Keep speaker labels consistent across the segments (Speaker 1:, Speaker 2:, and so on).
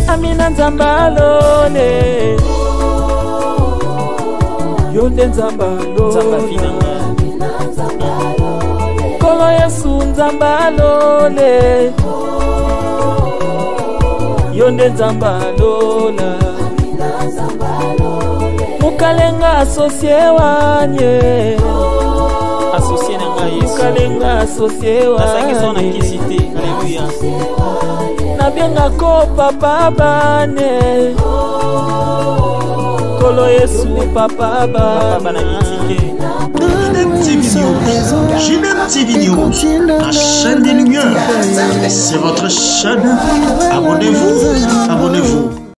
Speaker 1: Amina Nzambalole Yonde Nzambalole Kolo Yesu Nzambalole Yonde Nzambalola Mukalenga asosie wanye
Speaker 2: Associé na Yesu
Speaker 1: Mukalenga asosie
Speaker 2: Asangi sona
Speaker 1: wanye
Speaker 2: kisite Alléluia
Speaker 1: Nabienga ko papa bane Kolo Yesu papa bane
Speaker 3: Ginette TV News, la chaîne des lumières. C'est votre chaîne. Abonnez-vous, abonnez-vous.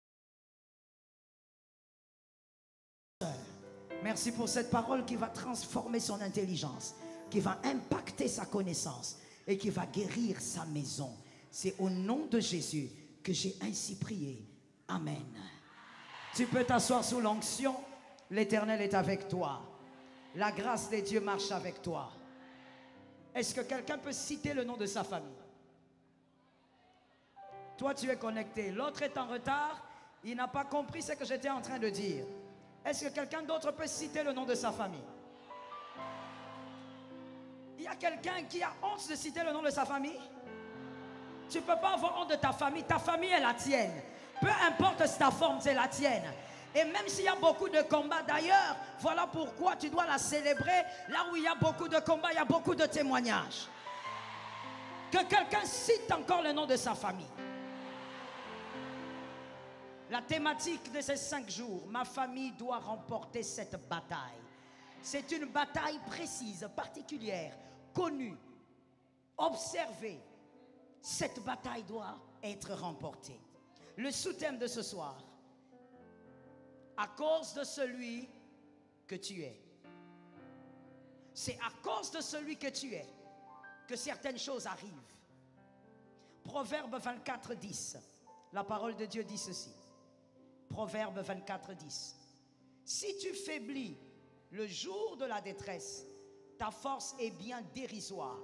Speaker 4: Merci pour cette parole qui va transformer son intelligence, qui va impacter sa connaissance et qui va guérir sa maison. C'est au nom de Jésus que j'ai ainsi prié. Amen. Tu peux t'asseoir sous l'onction. L'Éternel est avec toi. La grâce de Dieu marche avec toi. Est-ce que quelqu'un peut citer le nom de sa famille? Toi, tu es connecté. L'autre est en retard. Il n'a pas compris ce que j'étais en train de dire. Est-ce que quelqu'un d'autre peut citer le nom de sa famille? Il y a quelqu'un qui a honte de citer le nom de sa famille? Tu ne peux pas avoir honte de ta famille. Ta famille est la tienne. Peu importe ta forme, c'est la tienne. Et même s'il y a beaucoup de combats, d'ailleurs, voilà pourquoi tu dois la célébrer. Là où il y a beaucoup de combats, il y a beaucoup de témoignages. Que quelqu'un cite encore le nom de sa famille. La thématique de ces 5 jours, ma famille doit remporter cette bataille. C'est une bataille précise, particulière, connue, observée. Cette bataille doit être remportée. Le sous-thème de ce soir, à cause de celui que tu es. C'est à cause de celui que tu es que certaines choses arrivent. Proverbe 24, 10. La parole de Dieu dit ceci. Proverbe 24, 10. Si tu faiblis le jour de la détresse, ta force est bien dérisoire.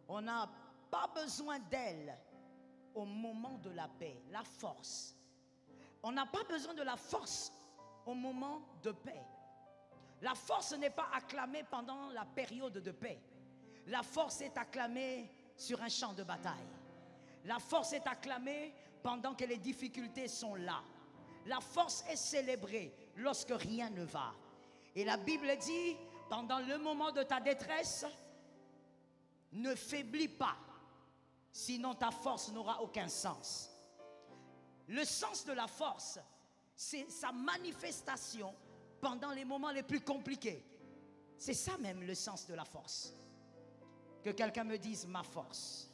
Speaker 4: On n'a pas besoin d'elle au moment de la paix. La force. On n'a pas besoin de la force au moment de paix. La force n'est pas acclamée pendant la période de paix. La force est acclamée sur un champ de bataille. La force est acclamée pendant que les difficultés sont là. La force est célébrée lorsque rien ne va. Et la Bible dit, pendant le moment de ta détresse, ne faiblis pas, sinon ta force n'aura aucun sens. Le sens de la force, c'est sa manifestation pendant les moments les plus compliqués. C'est ça même le sens de la force. Que quelqu'un me dise ma force.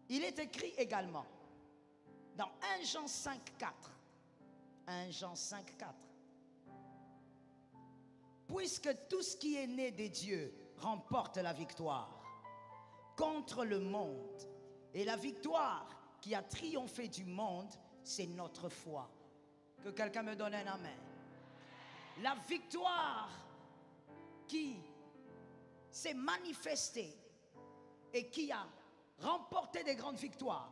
Speaker 4: Il est écrit également dans 1 Jean 5, 4. 1 Jean 5, 4. Puisque tout ce qui est né de Dieu remporte la victoire contre le monde. Et la victoire qui a triomphé du monde, c'est notre foi. Que quelqu'un me donne un amen. La victoire qui s'est manifestée et qui a remporté des grandes victoires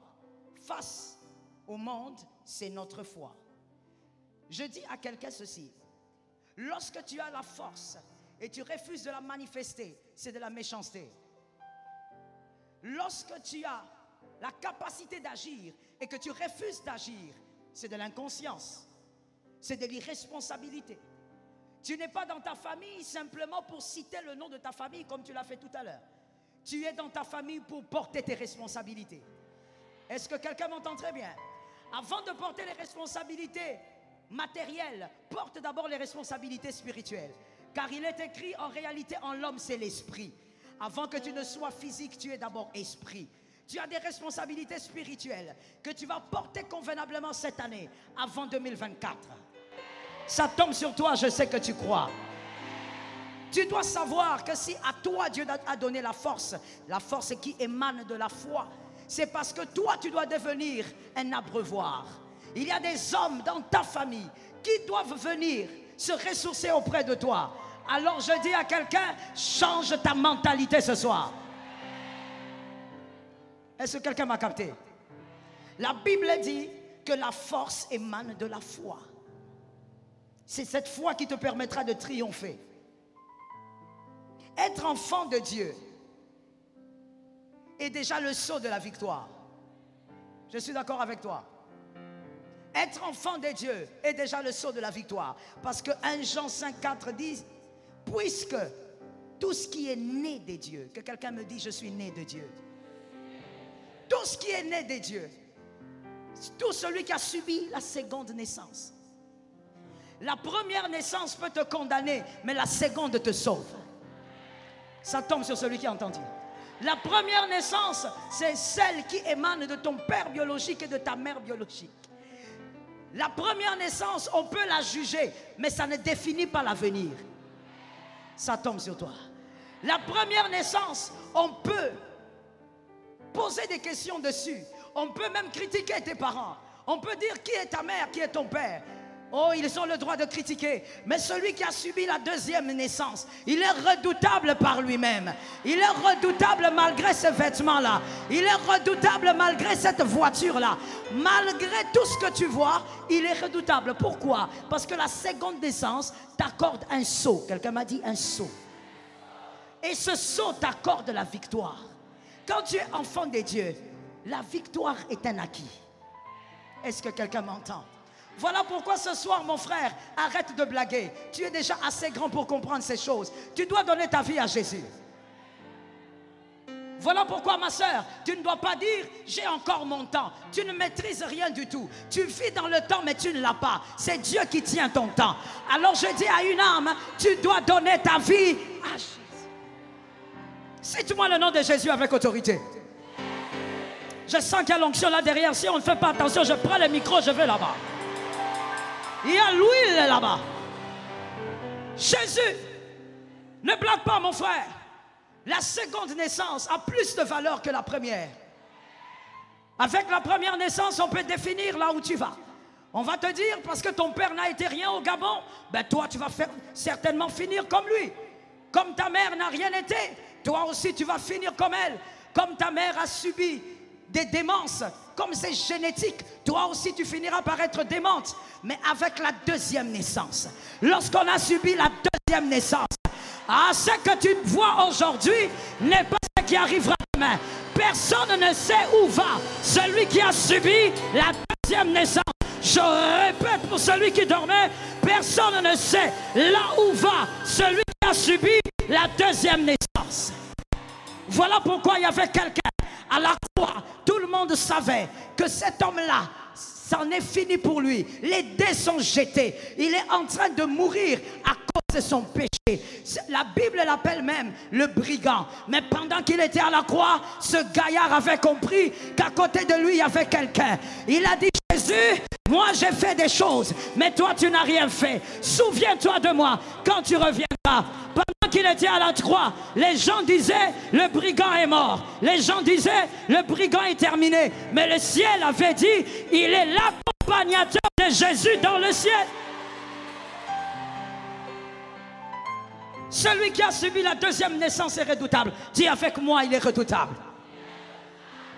Speaker 4: face au monde, c'est notre foi. Je dis à quelqu'un ceci. Lorsque tu as la force et tu refuses de la manifester, c'est de la méchanceté. Lorsque tu as la capacité d'agir et que tu refuses d'agir, c'est de l'inconscience. C'est de l'irresponsabilité. Tu n'es pas dans ta famille simplement pour citer le nom de ta famille comme tu l'as fait tout à l'heure. Tu es dans ta famille pour porter tes responsabilités. Est-ce que quelqu'un m'entend très bien? Avant de porter les responsabilités matérielles, porte d'abord les responsabilités spirituelles. Car il est écrit en réalité en l'homme c'est l'esprit. Avant que tu ne sois physique, tu es d'abord esprit. Tu as des responsabilités spirituelles que tu vas porter convenablement cette année avant 2024. Ça tombe sur toi, je sais que tu crois. Tu dois savoir que si à toi Dieu a donné la force qui émane de la foi, c'est parce que toi tu dois devenir un abreuvoir. Il y a des hommes dans ta famille qui doivent venir se ressourcer auprès de toi. Alors je dis à quelqu'un, change ta mentalité ce soir. Est-ce que quelqu'un m'a capté? La Bible dit que la force émane de la foi. C'est cette foi qui te permettra de triompher. Être enfant de Dieu est déjà le sceau de la victoire. Je suis d'accord avec toi. Être enfant de Dieu est déjà le sceau de la victoire. Parce que 1 Jean 5,4 dit, puisque tout ce qui est né de Dieu, que quelqu'un me dise je suis né de Dieu. Tout ce qui est né de Dieu, tout celui qui a subi la seconde naissance. La première naissance peut te condamner, mais la seconde te sauve. Ça tombe sur celui qui a entendu. La première naissance, c'est celle qui émane de ton père biologique et de ta mère biologique. La première naissance, on peut la juger, mais ça ne définit pas l'avenir. Ça tombe sur toi. La première naissance, on peut poser des questions dessus. On peut même critiquer tes parents. On peut dire qui est ta mère, qui est ton père. Oh, ils ont le droit de critiquer. Mais celui qui a subi la deuxième naissance, il est redoutable par lui-même. Il est redoutable malgré ces vêtements-là. Il est redoutable malgré cette voiture-là. Malgré tout ce que tu vois, il est redoutable. Pourquoi? Parce que la seconde naissance t'accorde un sceau. Quelqu'un m'a dit un sceau. Et ce sceau t'accorde la victoire. Quand tu es enfant de Dieu, la victoire est un acquis. Est-ce que quelqu'un m'entend? Voilà pourquoi ce soir, mon frère, arrête de blaguer. Tu es déjà assez grand pour comprendre ces choses. Tu dois donner ta vie à Jésus. Voilà pourquoi, ma soeur, tu ne dois pas dire « j'ai encore mon temps ». Tu ne maîtrises rien du tout. Tu vis dans le temps, mais tu ne l'as pas. C'est Dieu qui tient ton temps. Alors je dis à une âme, tu dois donner ta vie à Jésus. Cite-moi le nom de Jésus avec autorité. Je sens qu'il y a l'onction là derrière. Si on ne fait pas attention, je prends le micro, je vais là-bas. Il y a l'huile là-bas. Jésus, ne blague pas mon frère. La seconde naissance a plus de valeur que la première. Avec la première naissance, on peut définir là où tu vas. On va te dire, parce que ton père n'a été rien au Gabon, ben toi tu vas certainement finir comme lui. Comme ta mère n'a rien été, toi aussi tu vas finir comme elle. Comme ta mère a subi des démences, comme c'est génétique, toi aussi tu finiras par être démente. Mais avec la deuxième naissance, lorsqu'on a subi la deuxième naissance, ce que tu vois aujourd'hui n'est pas ce qui arrivera demain. Personne ne sait où va celui qui a subi la deuxième naissance. Je répète pour celui qui dormait, personne ne sait là où va celui qui a subi la deuxième naissance. Voilà pourquoi il y avait quelqu'un à la croix. Tout le monde savait que cet homme-là, c'en est fini pour lui. Les dés sont jetés. Il est en train de mourir à cause de son péché. La Bible l'appelle même le brigand. Mais pendant qu'il était à la croix, ce gaillard avait compris qu'à côté de lui, il y avait quelqu'un. Il a dit, Jésus, moi j'ai fait des choses, mais toi tu n'as rien fait. Souviens-toi de moi quand tu reviendras. Pendant qu'il était à la croix, les gens disaient, le brigand est mort. Les gens disaient, le brigand est terminé. Mais le ciel avait dit, il est l'accompagnateur de Jésus dans le ciel. Celui qui a subi la deuxième naissance est redoutable. Dis avec moi, il est redoutable.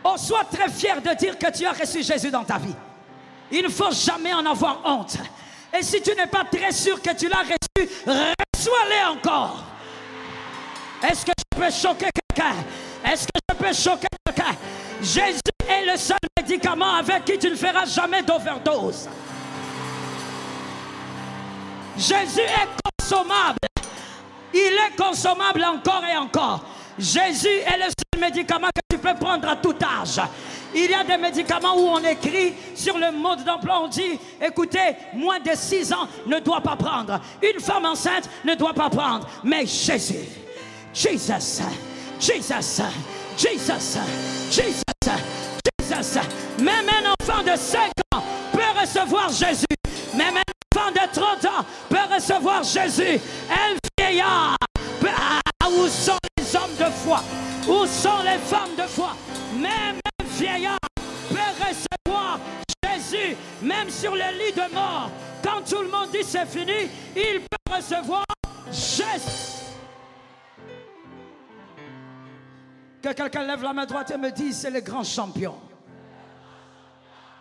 Speaker 4: Oh, sois très fier de dire que tu as reçu Jésus dans ta vie. Il ne faut jamais en avoir honte. Et si tu n'es pas très sûr que tu l'as reçu, reçois-le encore. Est-ce que je peux choquer quelqu'un? Est-ce que je peux choquer quelqu'un? Jésus est le seul médicament avec qui tu ne feras jamais d'overdose. Jésus est consommable. Il est consommable encore et encore. Jésus est le seul médicament que tu peux prendre à tout âge. Il y a des médicaments où on écrit sur le mode d'emploi, on dit, écoutez, moins de 6 ans ne doit pas prendre. Une femme enceinte ne doit pas prendre. Mais Jésus, Jesus, Jesus, Jesus, Jesus, Jesus. Même un enfant de 5 ans peut recevoir Jésus. Même un enfant de 30 ans peut recevoir Jésus. Un vieillard peut... Où sont les hommes de foi? Où sont les femmes de foi? Même un vieillard peut recevoir Jésus. Même sur le lit de mort, quand tout le monde dit c'est fini, il peut recevoir Jésus. Que quelqu'un lève la main droite et me dise c'est le grand champion.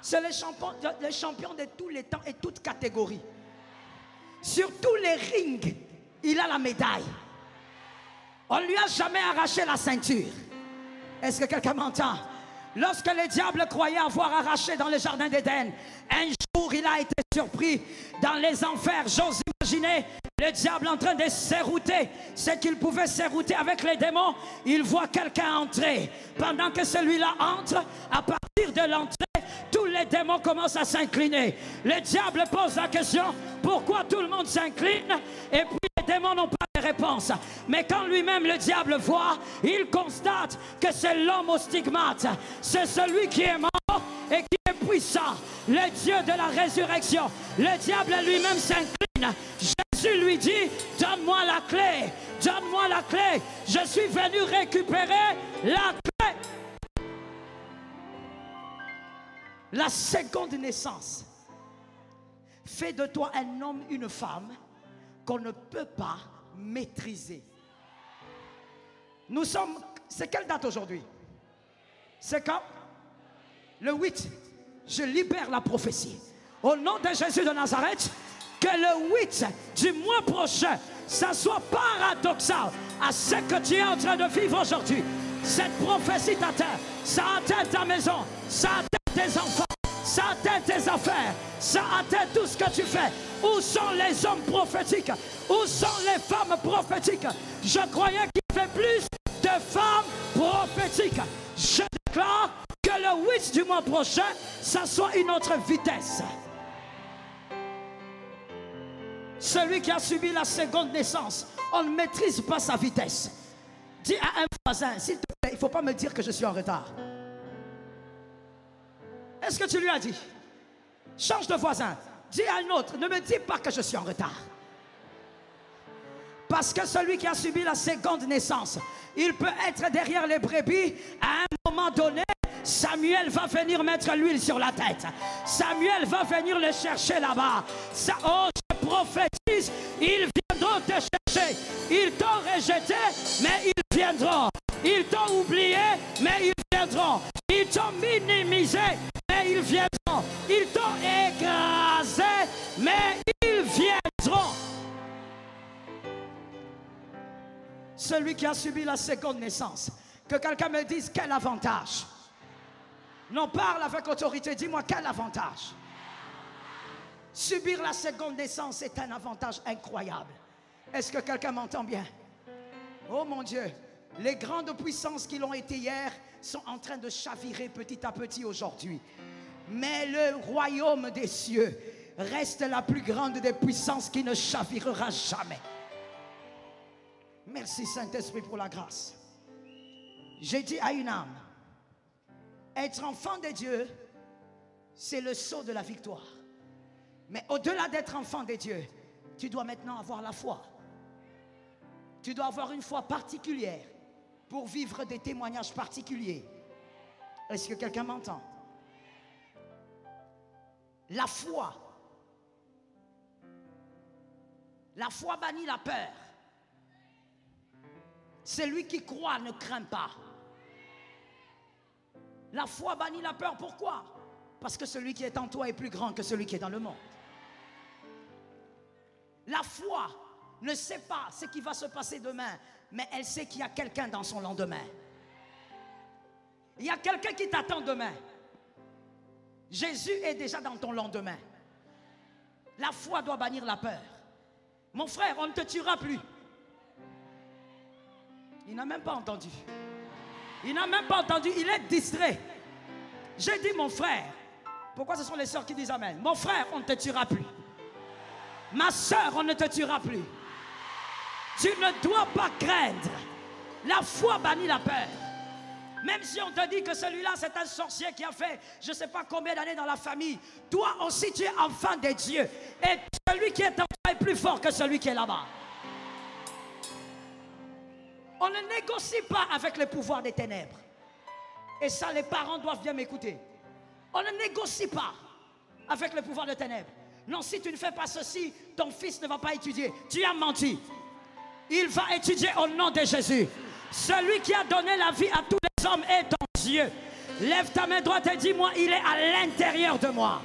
Speaker 4: C'est le champion de tous les temps et toutes catégories. Sur tous les rings, il a la médaille. On ne lui a jamais arraché la ceinture. Est-ce que quelqu'un m'entend? Lorsque le diable croyait avoir arraché dans le jardin d'Éden, un jour il a été surpris dans les enfers. J'ose imaginer le diable en train de serrouter ce qu'il pouvait serrouter avec les démons. Il voit quelqu'un entrer. Pendant que celui-là entre, à partir de l'entrée, tous les démons commencent à s'incliner. Le diable pose la question, pourquoi tout le monde s'incline? Et puis les démons n'ont pas de réponse. Mais quand lui-même le diable voit, il constate que c'est l'homme au stigmate. C'est celui qui est mort et qui est puissant. Le Dieu de la résurrection. Le diable lui-même s'incline. Jésus lui dit, donne-moi la clé. Donne-moi la clé. Je suis venu récupérer la clé. La seconde naissance fait de toi un homme, une femme qu'on ne peut pas maîtriser. Nous sommes... C'est quelle date aujourd'hui? C'est quand? Le 8. Je libère la prophétie. Au nom de Jésus de Nazareth, que le 8 du mois prochain, ça soit paradoxal à ce que tu es en train de vivre aujourd'hui. Cette prophétie t'atteint. Ça atteint ta maison. Ça atteint tes enfants, ça atteint tes affaires, ça atteint tout ce que tu fais. Où sont les hommes prophétiques? Où sont les femmes prophétiques? Je croyais qu'il y avait plus de femmes prophétiques. Je déclare que le 8 du mois prochain, ça soit une autre vitesse. Celui qui a subi la seconde naissance, on ne maîtrise pas sa vitesse. Dis à un voisin, s'il te plaît, il ne faut pas me dire que je suis en retard. Est-ce que tu lui as dit? Change de voisin. Dis à un autre, ne me dis pas que je suis en retard. Parce que celui qui a subi la seconde naissance, il peut être derrière les brebis. À un moment donné, Samuel va venir mettre l'huile sur la tête. Samuel va venir le chercher là-bas. Oh, je prophétise, ils viendront te chercher. Ils t'ont rejeté, mais ils viendront. Ils t'ont oublié, mais ils viendront. Ils t'ont minimisé, mais ils viendront. Ils t'ont écrasé, mais ils viendront. Celui qui a subi la seconde naissance, que quelqu'un me dise quel avantage. Non, parle avec autorité, dis-moi quel avantage. Subir la seconde naissance est un avantage incroyable. Est-ce que quelqu'un m'entend bien? Oh mon Dieu, les grandes puissances qui l'ont été hier sont en train de chavirer petit à petit aujourd'hui. Mais le royaume des cieux reste la plus grande des puissances qui ne chavirera jamais. Merci Saint-Esprit pour la grâce. J'ai dit à une âme, être enfant de Dieu, c'est le sceau de la victoire. Mais au-delà d'être enfant de Dieu, tu dois maintenant avoir la foi. Tu dois avoir une foi particulière pour vivre des témoignages particuliers. Est-ce que quelqu'un m'entend? La foi bannit la peur. Celui qui croit ne craint pas. La foi bannit la peur. Pourquoi? Parce que celui qui est en toi est plus grand que celui qui est dans le monde. La foi ne sait pas ce qui va se passer demain, mais elle sait qu'il y a quelqu'un dans son lendemain. Il y a quelqu'un qui t'attend demain. Jésus est déjà dans ton lendemain. La foi doit bannir la peur. Mon frère, on ne te tuera plus. Il n'a même pas entendu. Il n'a même pas entendu, il est distrait. J'ai dit mon frère. Pourquoi ce sont les sœurs qui disent amen? Mon frère, on ne te tuera plus. Ma sœur, on ne te tuera plus. Tu ne dois pas craindre. La foi bannit la peur. Même si on te dit que celui-là c'est un sorcier qui a fait je ne sais pas combien d'années dans la famille, toi aussi tu es enfant de Dieu. Et celui qui est en toi est plus fort que celui qui est là-bas. On ne négocie pas avec le pouvoir des ténèbres. Et ça, les parents doivent bien m'écouter. On ne négocie pas avec le pouvoir des ténèbres. Non, si tu ne fais pas ceci, ton fils ne va pas étudier. Tu as menti. Il va étudier au nom de Jésus. Celui qui a donné la vie à tous les hommes est dans Dieu. Lève ta main droite et dis-moi, il est à l'intérieur de moi.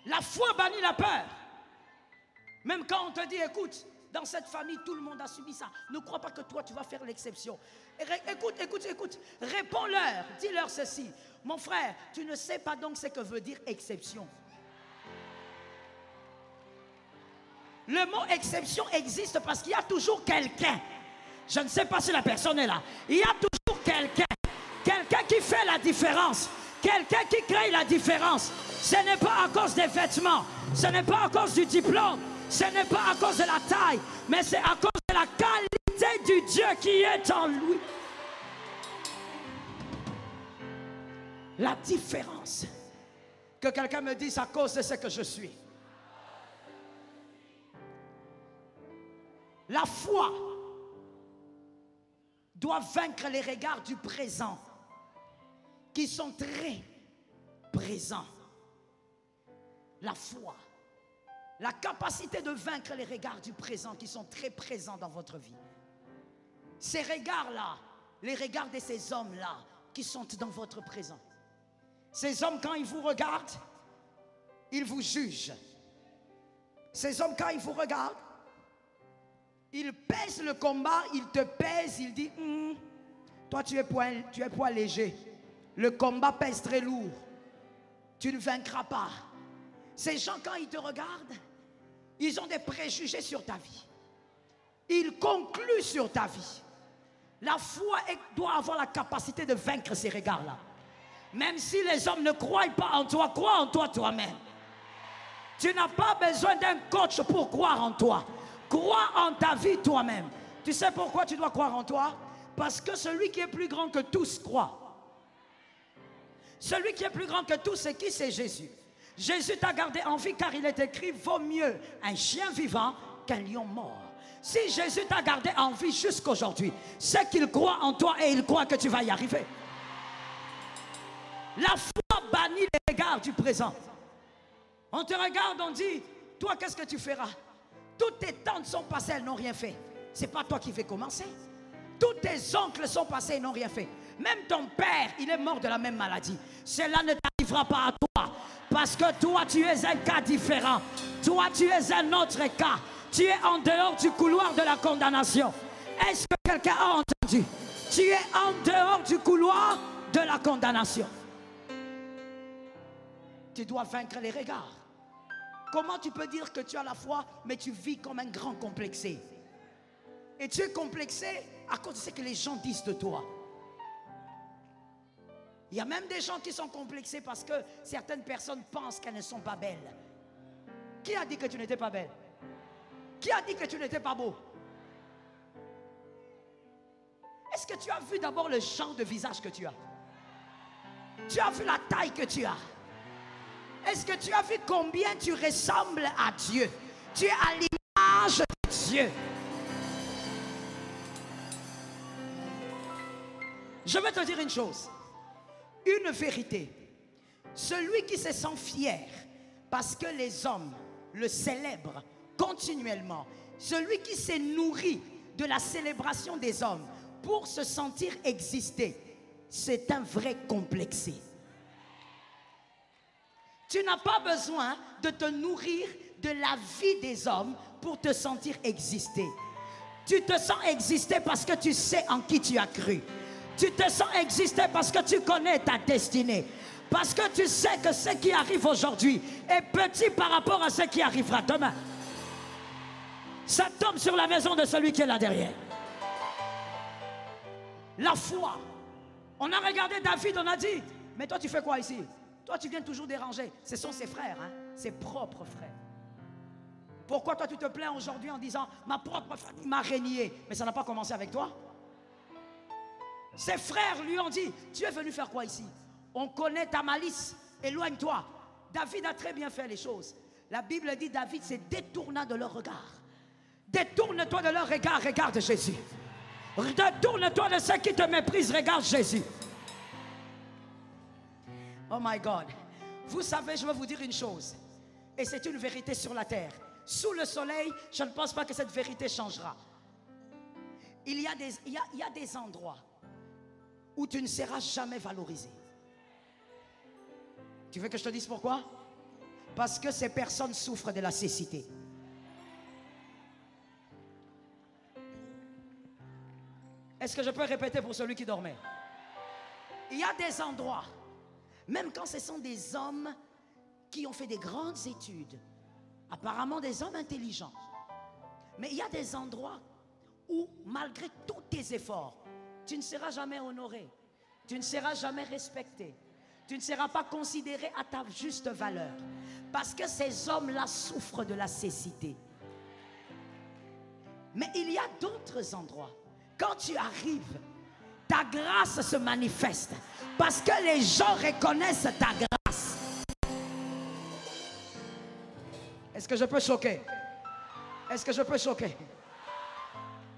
Speaker 4: La foi bannit la peur. Même quand on te dit, écoute, dans cette famille, tout le monde a subi ça. Ne crois pas que toi, tu vas faire l'exception. Écoute. Réponds-leur. Dis-leur ceci. Mon frère, tu ne sais pas donc ce que veut dire exception. Le mot exception existe parce qu'il y a toujours quelqu'un. Je ne sais pas si la personne est là. Il y a toujours quelqu'un. Quelqu'un qui fait la différence. Quelqu'un qui crée la différence. Ce n'est pas à cause des vêtements. Ce n'est pas à cause du diplôme. Ce n'est pas à cause de la taille. Mais c'est à cause de la qualité du Dieu qui est en lui. La différence. Que quelqu'un me dise à cause de ce que je suis. La foi doit vaincre les regards du présent qui sont très présents. La foi, la capacité de vaincre les regards du présent qui sont très présents dans votre vie. Ces regards-là, les regards de ces hommes-là qui sont dans votre présent. Ces hommes, quand ils vous regardent, ils vous jugent. Ces hommes, quand ils vous regardent, ils pèsent le combat, ils te pèsent, ils disent toi tu es poids léger. Le combat pèse très lourd. Tu ne vaincras pas. Ces gens, quand ils te regardent, ils ont des préjugés sur ta vie. Ils concluent sur ta vie. La foi doit avoir la capacité de vaincre ces regards-là. Même si les hommes ne croient pas en toi, crois en toi toi-même. Tu n'as pas besoin d'un coach pour croire en toi. Crois en ta vie toi-même. Tu sais pourquoi tu dois croire en toi? Parce que celui qui est plus grand que tous croit. Celui qui est plus grand que tous, c'est qui? C'est Jésus. Jésus t'a gardé en vie car il est écrit, vaut mieux un chien vivant qu'un lion mort. Si Jésus t'a gardé en vie jusqu'aujourd'hui, c'est qu'il croit en toi et il croit que tu vas y arriver. La foi bannit les regards du présent. On te regarde, on dit, toi qu'est-ce que tu feras? Toutes tes tantes sont passées, elles n'ont rien fait. C'est pas toi qui vas commencer. Tous tes oncles sont passés, ils n'ont rien fait. Même ton père, il est mort de la même maladie. Cela ne t'arrivera pas à toi. Parce que toi, tu es un cas différent. Toi, tu es un autre cas. Tu es en dehors du couloir de la condamnation. Est-ce que quelqu'un a entendu? Tu es en dehors du couloir de la condamnation. Tu dois vaincre les regards. Comment tu peux dire que tu as la foi, mais tu vis comme un grand complexé? Et tu es complexé à cause de ce que les gens disent de toi. Il y a même des gens qui sont complexés parce que certaines personnes pensent qu'elles ne sont pas belles. Qui a dit que tu n'étais pas belle? Qui a dit que tu n'étais pas beau? Est-ce que tu as vu d'abord le genre de visage que tu as? Tu as vu la taille que tu as? Est-ce que tu as vu combien tu ressembles à Dieu? Tu es à l'image de Dieu. Je vais te dire une chose, une vérité. Celui qui se sent fier parce que les hommes le célèbrent continuellement, celui qui s'est nourri de la célébration des hommes pour se sentir exister, c'est un vrai complexé. Tu n'as pas besoin de te nourrir de la vie des hommes pour te sentir exister. Tu te sens exister parce que tu sais en qui tu as cru. Tu te sens exister parce que tu connais ta destinée. Parce que tu sais que ce qui arrive aujourd'hui est petit par rapport à ce qui arrivera demain. Ça tombe sur la maison de celui qui est là derrière. La foi. On a regardé David, on a dit, mais toi tu fais quoi ici? Toi tu viens toujours déranger. Ce sont ses frères, hein? Ses propres frères. Pourquoi toi tu te plains aujourd'hui en disant, ma propre famille m'a régné? Mais ça n'a pas commencé avec toi. Ses frères lui ont dit, tu es venu faire quoi ici? On connaît ta malice, éloigne-toi. David a très bien fait les choses. La Bible dit, David se détourna de leur regard. Détourne-toi de leur regard, regarde Jésus. Détourne-toi de ceux qui te méprisent, regarde Jésus. Oh my God. Vous savez, je vais vous dire une chose. Et c'est une vérité sur la terre. Sous le soleil, je ne pense pas que cette vérité changera. Il y a des endroits où tu ne seras jamais valorisé. Tu veux que je te dise pourquoi? Parce que ces personnes souffrent de la cécité. Est-ce que je peux répéter pour celui qui dormait? Il y a des endroits, même quand ce sont des hommes qui ont fait des grandes études, apparemment des hommes intelligents, mais il y a des endroits où, malgré tous tes efforts, tu ne seras jamais honoré, tu ne seras jamais respecté, tu ne seras pas considéré à ta juste valeur, parce que ces hommes-là souffrent de la cécité. Mais il y a d'autres endroits, quand tu arrives, ta grâce se manifeste, parce que les gens reconnaissent ta grâce. Est-ce que je peux choquer? Est-ce que je peux choquer?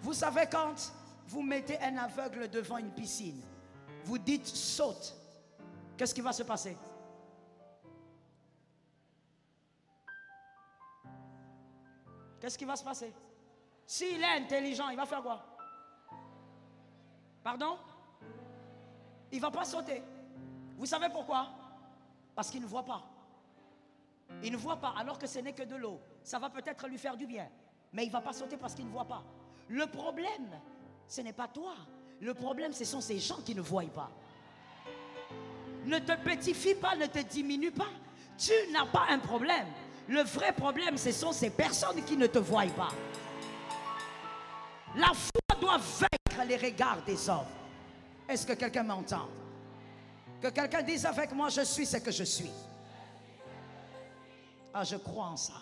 Speaker 4: Vous savez, quand vous mettez un aveugle devant une piscine, vous dites saute, qu'est-ce qui va se passer? Qu'est-ce qui va se passer? S'il est intelligent, il va faire quoi? Pardon? Il ne va pas sauter. Vous savez pourquoi? Parce qu'il ne voit pas. Il ne voit pas, alors que ce n'est que de l'eau. Ça va peut-être lui faire du bien, mais il ne va pas sauter parce qu'il ne voit pas. Le problème, ce n'est pas toi. Le problème, ce sont ces gens qui ne voient pas. Ne te pétifie pas, ne te diminue pas. Tu n'as pas un problème. Le vrai problème, ce sont ces personnes qui ne te voient pas. La foi doit vaincre les regards des hommes. Est-ce que quelqu'un m'entend? Que quelqu'un dise avec moi, je suis ce que je suis. Ah, je crois en ça.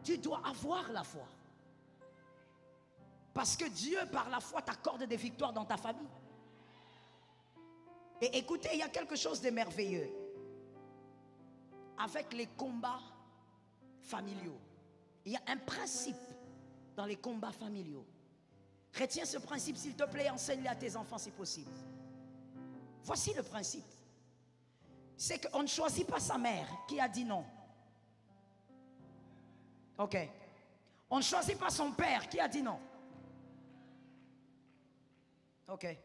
Speaker 4: Tu dois avoir la foi. Parce que Dieu, par la foi, t'accorde des victoires dans ta famille. Et écoutez, il y a quelque chose de merveilleux avec les combats familiaux. Il y a un principe dans les combats familiaux. Retiens ce principe, s'il te plaît, enseigne-le à tes enfants si possible. Voici le principe. C'est qu'on ne choisit pas sa mère qui a dit non. Ok. On ne choisit pas son père qui a dit non. Ok.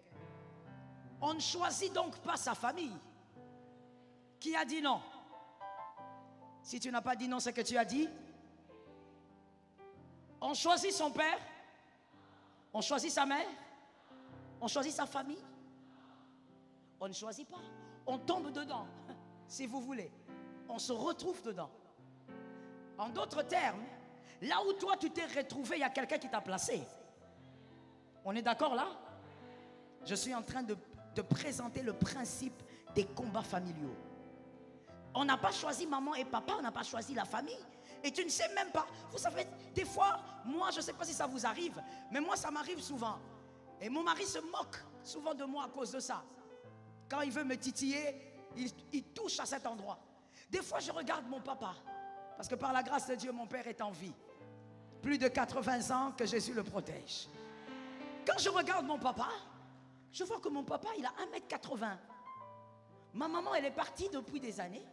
Speaker 4: On ne choisit donc pas sa famille qui a dit non. Si tu n'as pas dit non, c'est que tu as dit. On choisit son père. On choisit sa mère. On choisit sa famille. On ne choisit pas. On tombe dedans, si vous voulez. On se retrouve dedans. En d'autres termes, là où toi tu t'es retrouvé, il y a quelqu'un qui t'a placé. On est d'accord là? Je suis en train de te présenter le principe des combats familiaux. On n'a pas choisi maman et papa, on n'a pas choisi la famille. Et tu ne sais même pas. Vous savez, des fois, moi, je ne sais pas si ça vous arrive, mais moi, ça m'arrive souvent. Et mon mari se moque souvent de moi à cause de ça. Quand il veut me titiller, il touche à cet endroit. Des fois, je regarde mon papa. Parce que par la grâce de Dieu, mon père est en vie. Plus de 80 ans que Jésus le protège. Quand je regarde mon papa, je vois que mon papa, il a 1,80 m. Ma maman, elle est partie depuis des années.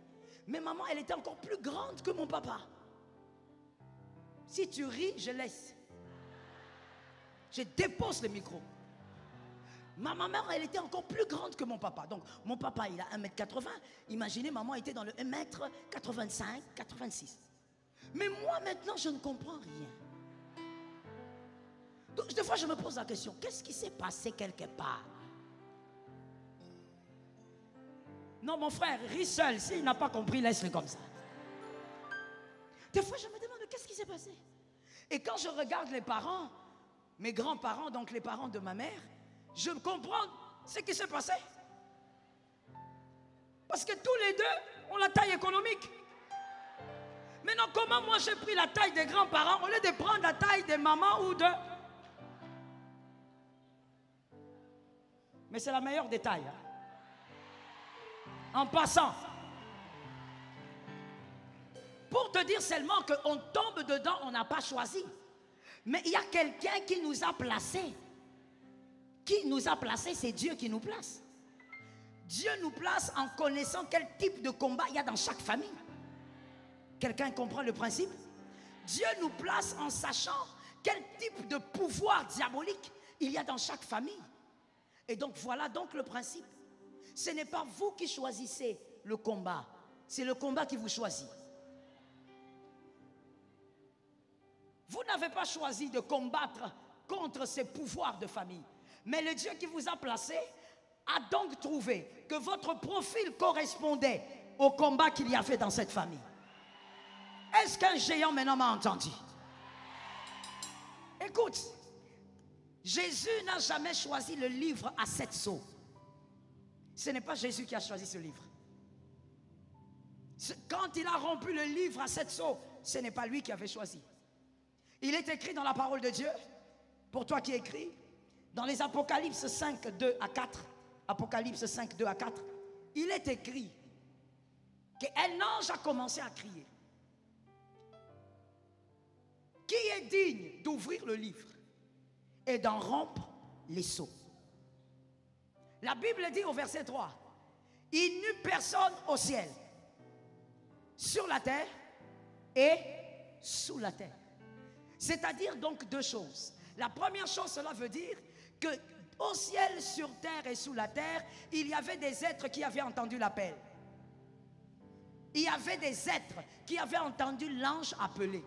Speaker 4: Mais maman, elle était encore plus grande que mon papa. Si tu ris, je laisse. Je dépose le micro. Ma maman, elle était encore plus grande que mon papa. Donc, mon papa, il a 1,80 m. Imaginez, maman était dans le 1,85 m, 86. Mais moi, maintenant, je ne comprends rien. Donc, des fois, je me pose la question, qu'est-ce qui s'est passé quelque part? Non, mon frère, ris seul. S'il n'a pas compris, laisse-le comme ça. Des fois, je me demande, qu'est-ce qui s'est passé? Et quand je regarde les parents, mes grands-parents, donc les parents de ma mère, je comprends ce qui s'est passé. Parce que tous les deux ont la taille économique. Maintenant, comment moi j'ai pris la taille des grands-parents au lieu de prendre la taille des mamans ou de... Mais c'est la meilleure des tailles. Hein? En passant. Pour te dire seulement qu'on tombe dedans, on n'a pas choisi. Mais il y a quelqu'un qui nous a placés. Qui nous a placés, c'est Dieu qui nous place. Dieu nous place en connaissant quel type de combat il y a dans chaque famille. Quelqu'un comprend le principe? Dieu nous place en sachant quel type de pouvoir diabolique il y a dans chaque famille. Et donc voilà donc le principe. Ce n'est pas vous qui choisissez le combat, c'est le combat qui vous choisit. Vous n'avez pas choisi de combattre contre ces pouvoirs de famille. Mais le Dieu qui vous a placé a donc trouvé que votre profil correspondait au combat qu'il y avait dans cette famille. Est-ce qu'un géant maintenant m'a entendu? Écoute, Jésus n'a jamais choisi le livre à 7 sceaux. Ce n'est pas Jésus qui a choisi ce livre. Quand il a rompu le livre à 7 sceaux, ce n'est pas lui qui avait choisi. Il est écrit dans la parole de Dieu, pour toi qui écris, dans les Apocalypse 5, 2 à 4, Apocalypse 5, 2 à 4, il est écrit qu'un ange a commencé à crier. Qui est digne d'ouvrir le livre et d'en rompre les sceaux? La Bible dit au verset 3, il n'eut personne au ciel, sur la terre et sous la terre. C'est-à-dire donc deux choses. La première chose, cela veut dire que au ciel, sur terre et sous la terre, il y avait des êtres qui avaient entendu l'appel. Il y avait des êtres qui avaient entendu l'ange appeler.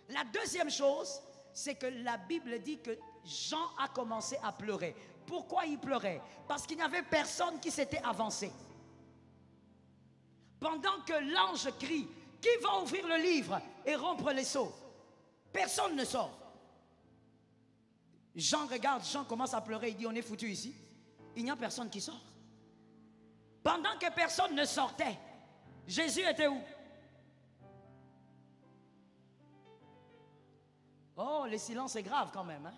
Speaker 4: La deuxième chose, c'est que la Bible dit que Jean a commencé à pleurer. Pourquoi il pleurait? Parce qu'il n'y avait personne qui s'était avancé. Pendant que l'ange crie, qui va ouvrir le livre et rompre les sceaux? Personne ne sort. Jean regarde, Jean commence à pleurer, il dit on est foutu ici. Il n'y a personne qui sort. Pendant que personne ne sortait, Jésus était où? Oh, le silence est grave quand même. Hein?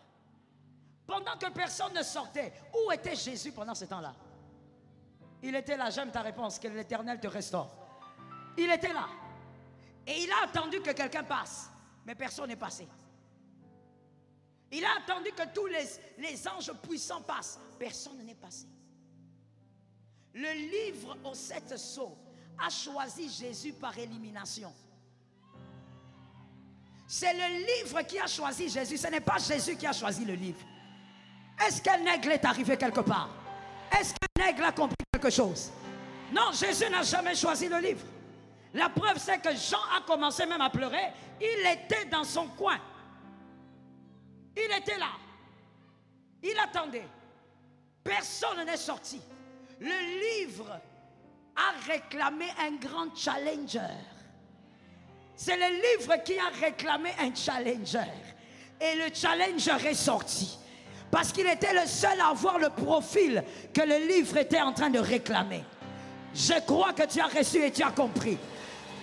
Speaker 4: Pendant que personne ne sortait, où était Jésus pendant ce temps-là? Il était là, j'aime ta réponse, que l'Éternel te restaure. Il était là. Et il a attendu que quelqu'un passe, mais personne n'est passé. Il a attendu que tous les anges puissants passent, personne n'est passé. Le livre aux 7 sceaux a choisi Jésus par élimination. C'est le livre qui a choisi Jésus, ce n'est pas Jésus qui a choisi le livre. Est-ce qu'un aigle est arrivé quelque part? Est-ce qu'un aigle a compris quelque chose? Non, Jésus n'a jamais choisi le livre. La preuve, c'est que Jean a commencé même à pleurer. Il était dans son coin. Il était là. Il attendait. Personne n'est sorti. Le livre a réclamé un grand challenger. C'est le livre qui a réclamé un challenger. Et le challenger est sorti. Parce qu'il était le seul à avoir le profil que le livre était en train de réclamer. Je crois que tu as reçu et tu as compris.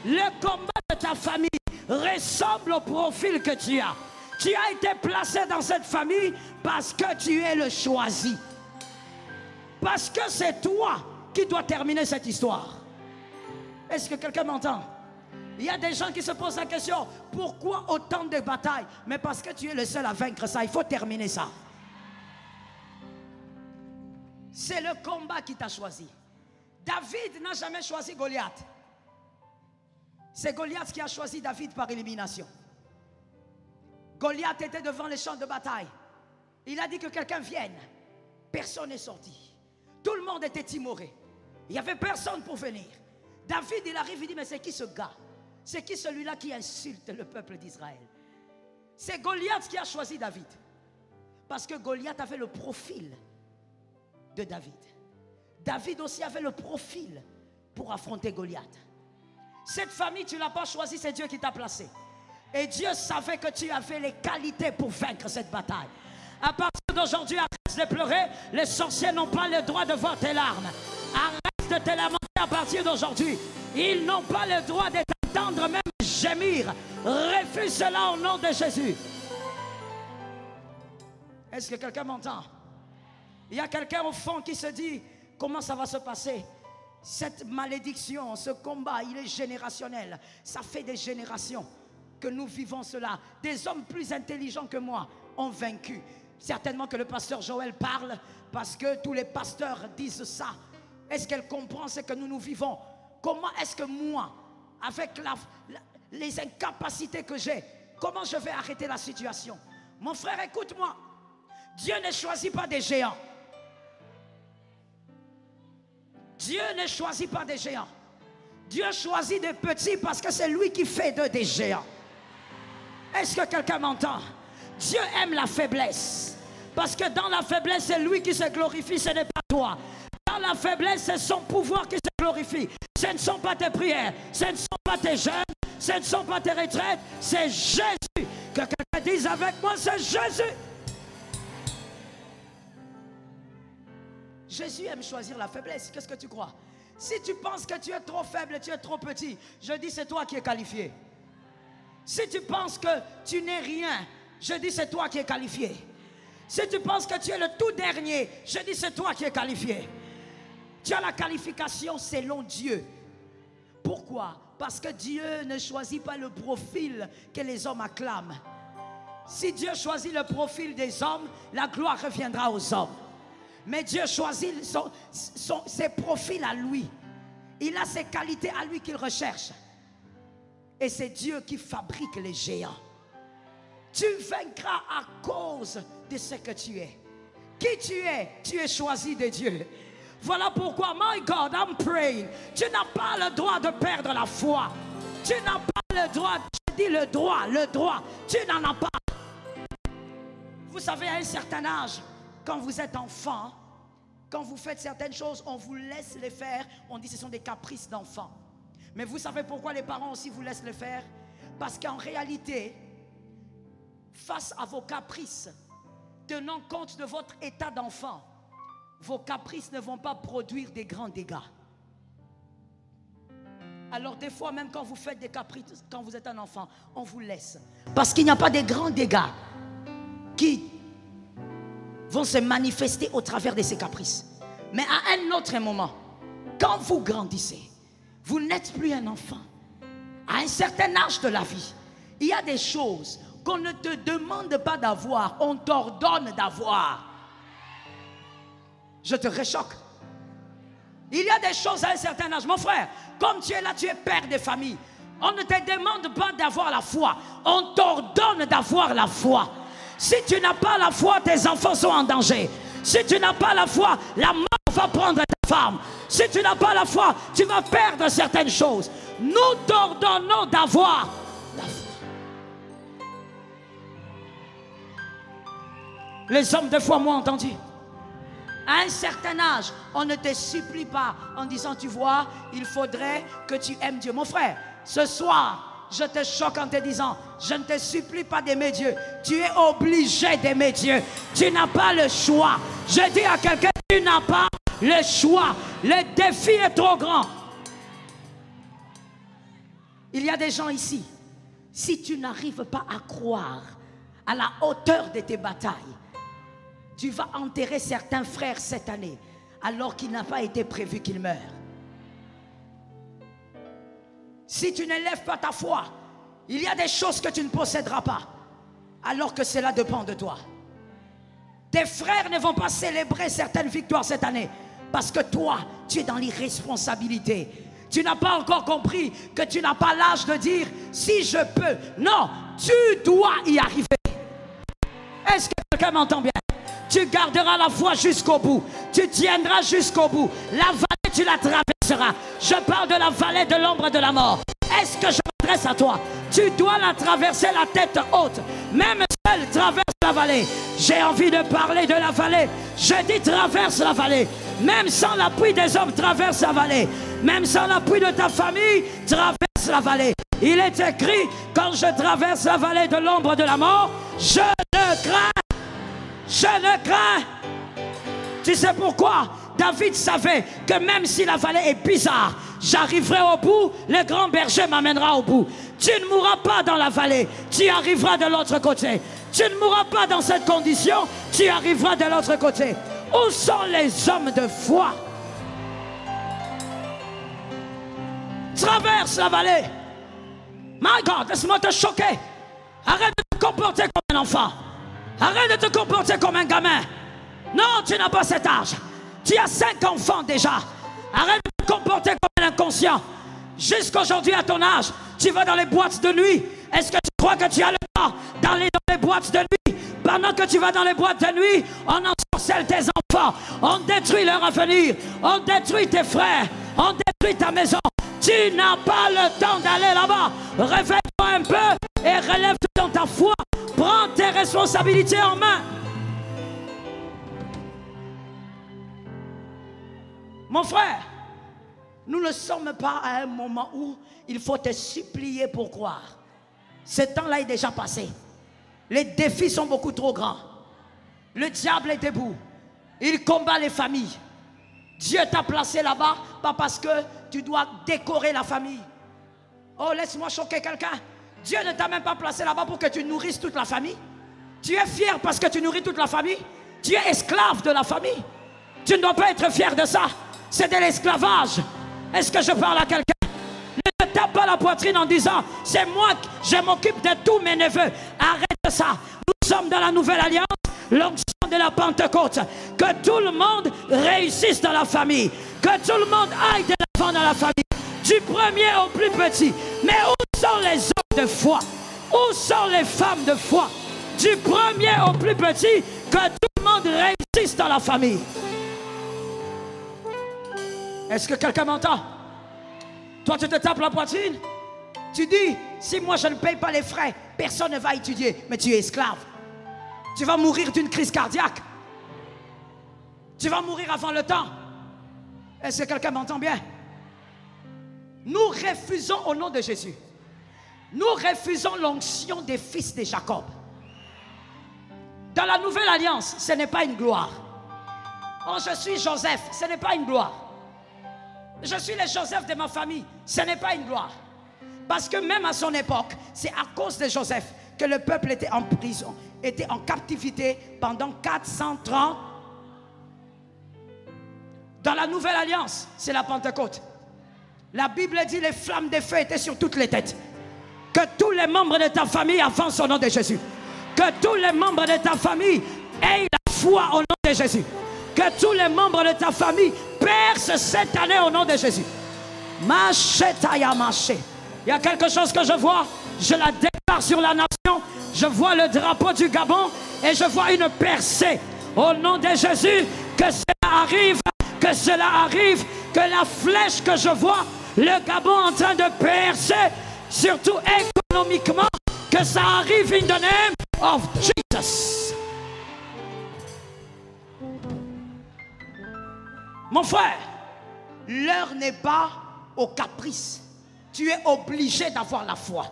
Speaker 4: Le combat de ta famille ressemble au profil que tu as. Tu as été placé dans cette famille parce que tu es le choisi. Parce que c'est toi qui dois terminer cette histoire. Est-ce que quelqu'un m'entend? Il y a des gens qui se posent la question, pourquoi autant de batailles? Mais parce que tu es le seul à vaincre ça, il faut terminer ça. C'est le combat qui t'a choisi. David n'a jamais choisi Goliath. C'est Goliath qui a choisi David par élimination. Goliath était devant les champs de bataille. Il a dit que quelqu'un vienne. Personne n'est sorti. Tout le monde était timoré. Il n'y avait personne pour venir. David, il arrive, il dit, mais c'est qui ce gars? C'est qui celui-là qui insulte le peuple d'Israël? C'est Goliath qui a choisi David. Parce que Goliath avait le profil de David. David aussi avait le profil pour affronter Goliath. Cette famille, tu ne l'as pas choisie, c'est Dieu qui t'a placé. Et Dieu savait que tu avais les qualités pour vaincre cette bataille. À partir d'aujourd'hui, arrête de pleurer. Les sorciers n'ont pas le droit de voir tes larmes. Arrête de te lamenter à partir d'aujourd'hui. Ils n'ont pas le droit de t'entendre même gémir. Refuse cela au nom de Jésus. Est-ce que quelqu'un m'entend? Il y a quelqu'un au fond qui se dit, comment ça va se passer? Cette malédiction, ce combat, il est générationnel. Ça fait des générations que nous vivons cela. Des hommes plus intelligents que moi ont vaincu. Certainement que le pasteur Joël parle parce que tous les pasteurs disent ça. Est-ce qu'elle comprend ce que nous vivons? Comment est-ce que moi, avec les incapacités que j'ai, comment je vais arrêter la situation? Mon frère, écoute-moi. Dieu ne choisit pas des géants. Dieu ne choisit pas des géants. Dieu choisit des petits parce que c'est lui qui fait d'eux des géants. Est-ce que quelqu'un m'entend? Dieu aime la faiblesse. Parce que dans la faiblesse, c'est lui qui se glorifie, ce n'est pas toi. Dans la faiblesse, c'est son pouvoir qui se glorifie. Ce ne sont pas tes prières, ce ne sont pas tes jeûnes, ce ne sont pas tes retraites, c'est Jésus. Que quelqu'un dise avec moi, c'est Jésus. Jésus aime choisir la faiblesse. Qu'est-ce que tu crois? Si tu penses que tu es trop faible, tu es trop petit, je dis c'est toi qui es qualifié. Si tu penses que tu n'es rien, je dis c'est toi qui es qualifié. Si tu penses que tu es le tout dernier, je dis c'est toi qui es qualifié. Tu as la qualification selon Dieu. Pourquoi? Parce que Dieu ne choisit pas le profil que les hommes acclament. Si Dieu choisit le profil des hommes, la gloire reviendra aux hommes. Mais Dieu choisit ses profils à lui. Il a ses qualités à lui qu'il recherche. Et c'est Dieu qui fabrique les géants. Tu vaincras à cause de ce que tu es. Qui tu es choisi de Dieu. Voilà pourquoi, my God, I'm praying. Tu n'as pas le droit de perdre la foi. Tu n'as pas le droit, je dis le droit. Tu n'en as pas. Vous savez, à un certain âge, quand vous êtes enfant, quand vous faites certaines choses, on vous laisse les faire. On dit que ce sont des caprices d'enfants. Mais vous savez pourquoi les parents aussi vous laissent le faire? Parce qu'en réalité, face à vos caprices, tenant compte de votre état d'enfant, vos caprices ne vont pas produire des grands dégâts. Alors des fois, même quand vous faites des caprices, quand vous êtes un enfant, on vous laisse. Parce qu'il n'y a pas de grands dégâts qui vont se manifester au travers de ces caprices. Mais à un autre moment, quand vous grandissez, vous n'êtes plus un enfant. À un certain âge de la vie, il y a des choses qu'on ne te demande pas d'avoir, on t'ordonne d'avoir. Je te réchoque. Il y a des choses à un certain âge. Mon frère, comme tu es là, tu es père de famille. On ne te demande pas d'avoir la foi. On t'ordonne d'avoir la foi. Si tu n'as pas la foi, tes enfants sont en danger. Si tu n'as pas la foi, la mort va prendre ta femme. Si tu n'as pas la foi, tu vas perdre certaines choses. Nous t'ordonnons d'avoir la foi. Les hommes de foi m'ont entendu. À un certain âge, on ne te supplie pas en disant, tu vois, il faudrait que tu aimes Dieu. Mon frère, ce soir, je te choque en te disant, je ne te supplie pas d'aimer Dieu. Tu es obligé d'aimer Dieu. Tu n'as pas le choix. Je dis à quelqu'un, tu n'as pas le choix. Le défi est trop grand. Il y a des gens ici, si tu n'arrives pas à croire à la hauteur de tes batailles, tu vas enterrer certains frères cette année, alors qu'il n'a pas été prévu qu'ils meurent. Si tu n'élèves pas ta foi, il y a des choses que tu ne posséderas pas, alors que cela dépend de toi. Tes frères ne vont pas célébrer certaines victoires cette année, parce que toi, tu es dans l'irresponsabilité. Tu n'as pas encore compris que tu n'as pas l'âge de dire, si je peux. Non, tu dois y arriver. Est-ce que quelqu'un m'entend bien? Tu garderas la foi jusqu'au bout. Tu tiendras jusqu'au bout. La vallée, tu la traverseras. Je parle de la vallée de l'ombre de la mort. Est-ce que je m'adresse à toi? Tu dois la traverser la tête haute. Même seul traverse la vallée. J'ai envie de parler de la vallée. Je dis traverse la vallée. Même sans l'appui des hommes, traverse la vallée. Même sans l'appui de ta famille, traverse la vallée. Il est écrit, quand je traverse la vallée de l'ombre de la mort, je ne crains. Je ne crains. Tu sais pourquoi? David savait que même si la vallée est bizarre, j'arriverai au bout, le grand berger m'amènera au bout. Tu ne mourras pas dans la vallée, tu arriveras de l'autre côté. Tu ne mourras pas dans cette condition, tu arriveras de l'autre côté. Où sont les hommes de foi? Traverse la vallée. My God, laisse-moi te choquer. Arrête de te comporter comme un enfant. Arrête de te comporter comme un gamin. Non, tu n'as pas cet âge. Tu as 5 enfants déjà. Arrête de te comporter comme un inconscient. Jusqu'aujourd'hui à ton âge, tu vas dans les boîtes de nuit. Est-ce que tu crois que tu as le temps d'aller dans les boîtes de nuit? Pendant que tu vas dans les boîtes de nuit, on ensorcelle tes enfants, On détruit leur avenir. On détruit tes frères. On détruit ta maison. Tu n'as pas le temps d'aller là-bas. Réveille-toi un peu et relève-toi dans ta foi. Prends tes responsabilités en main. Mon frère, nous ne sommes pas à un moment où il faut te supplier pour croire. Ce temps-là est déjà passé. Les défis sont beaucoup trop grands. Le diable est debout. Il combat les familles. Dieu t'a placé là-bas, pas parce que tu dois décorer la famille. Oh, laisse-moi choquer quelqu'un. Dieu ne t'a même pas placé là-bas pour que tu nourrisses toute la famille. Tu es fier parce que tu nourris toute la famille. Tu es esclave de la famille. Tu ne dois pas être fier de ça. C'est de l'esclavage. Est-ce que je parle à quelqu'un? Ne te tape pas la poitrine en disant c'est moi, je m'occupe de tous mes neveux. Arrête ça. Nous sommes dans la nouvelle alliance, l'onction de la Pentecôte. Que tout le monde réussisse dans la famille. Que tout le monde aille de l'avant dans la famille. Du premier au plus petit. Mais où sont les hommes de foi? Où sont les femmes de foi? Du premier au plus petit, que tout le monde réussisse dans la famille. Est-ce que quelqu'un m'entend? Toi, tu te tapes la poitrine. Tu dis, si moi je ne paye pas les frais, personne ne va étudier. Mais tu es esclave. Tu vas mourir d'une crise cardiaque. Tu vas mourir avant le temps. Est-ce que quelqu'un m'entend bien? Nous refusons au nom de Jésus. Nous refusons l'onction des fils de Jacob. Dans la nouvelle alliance, ce n'est pas une gloire. Oh, je suis Joseph, ce n'est pas une gloire. Je suis le Joseph de ma famille, ce n'est pas une gloire. Parce que même à son époque, c'est à cause de Joseph que le peuple était en prison, était en captivité pendant 430. Dans la nouvelle alliance, c'est la Pentecôte. La Bible dit les flammes de feu étaient sur toutes les têtes. Que tous les membres de ta famille avancent au nom de Jésus. Que tous les membres de ta famille aient la foi au nom de Jésus. Que tous les membres de ta famille percent cette année au nom de Jésus. Il y a quelque chose que je vois. Je la déclare sur la nation. Je vois le drapeau du Gabon et je vois une percée. Au nom de Jésus, que cela arrive. Que cela arrive. Que la flèche que je vois, le Gabon en train de percer, surtout économiquement, que ça arrive in the name of Jesus. Mon frère, l'heure n'est pas au caprice. Tu es obligé d'avoir la foi.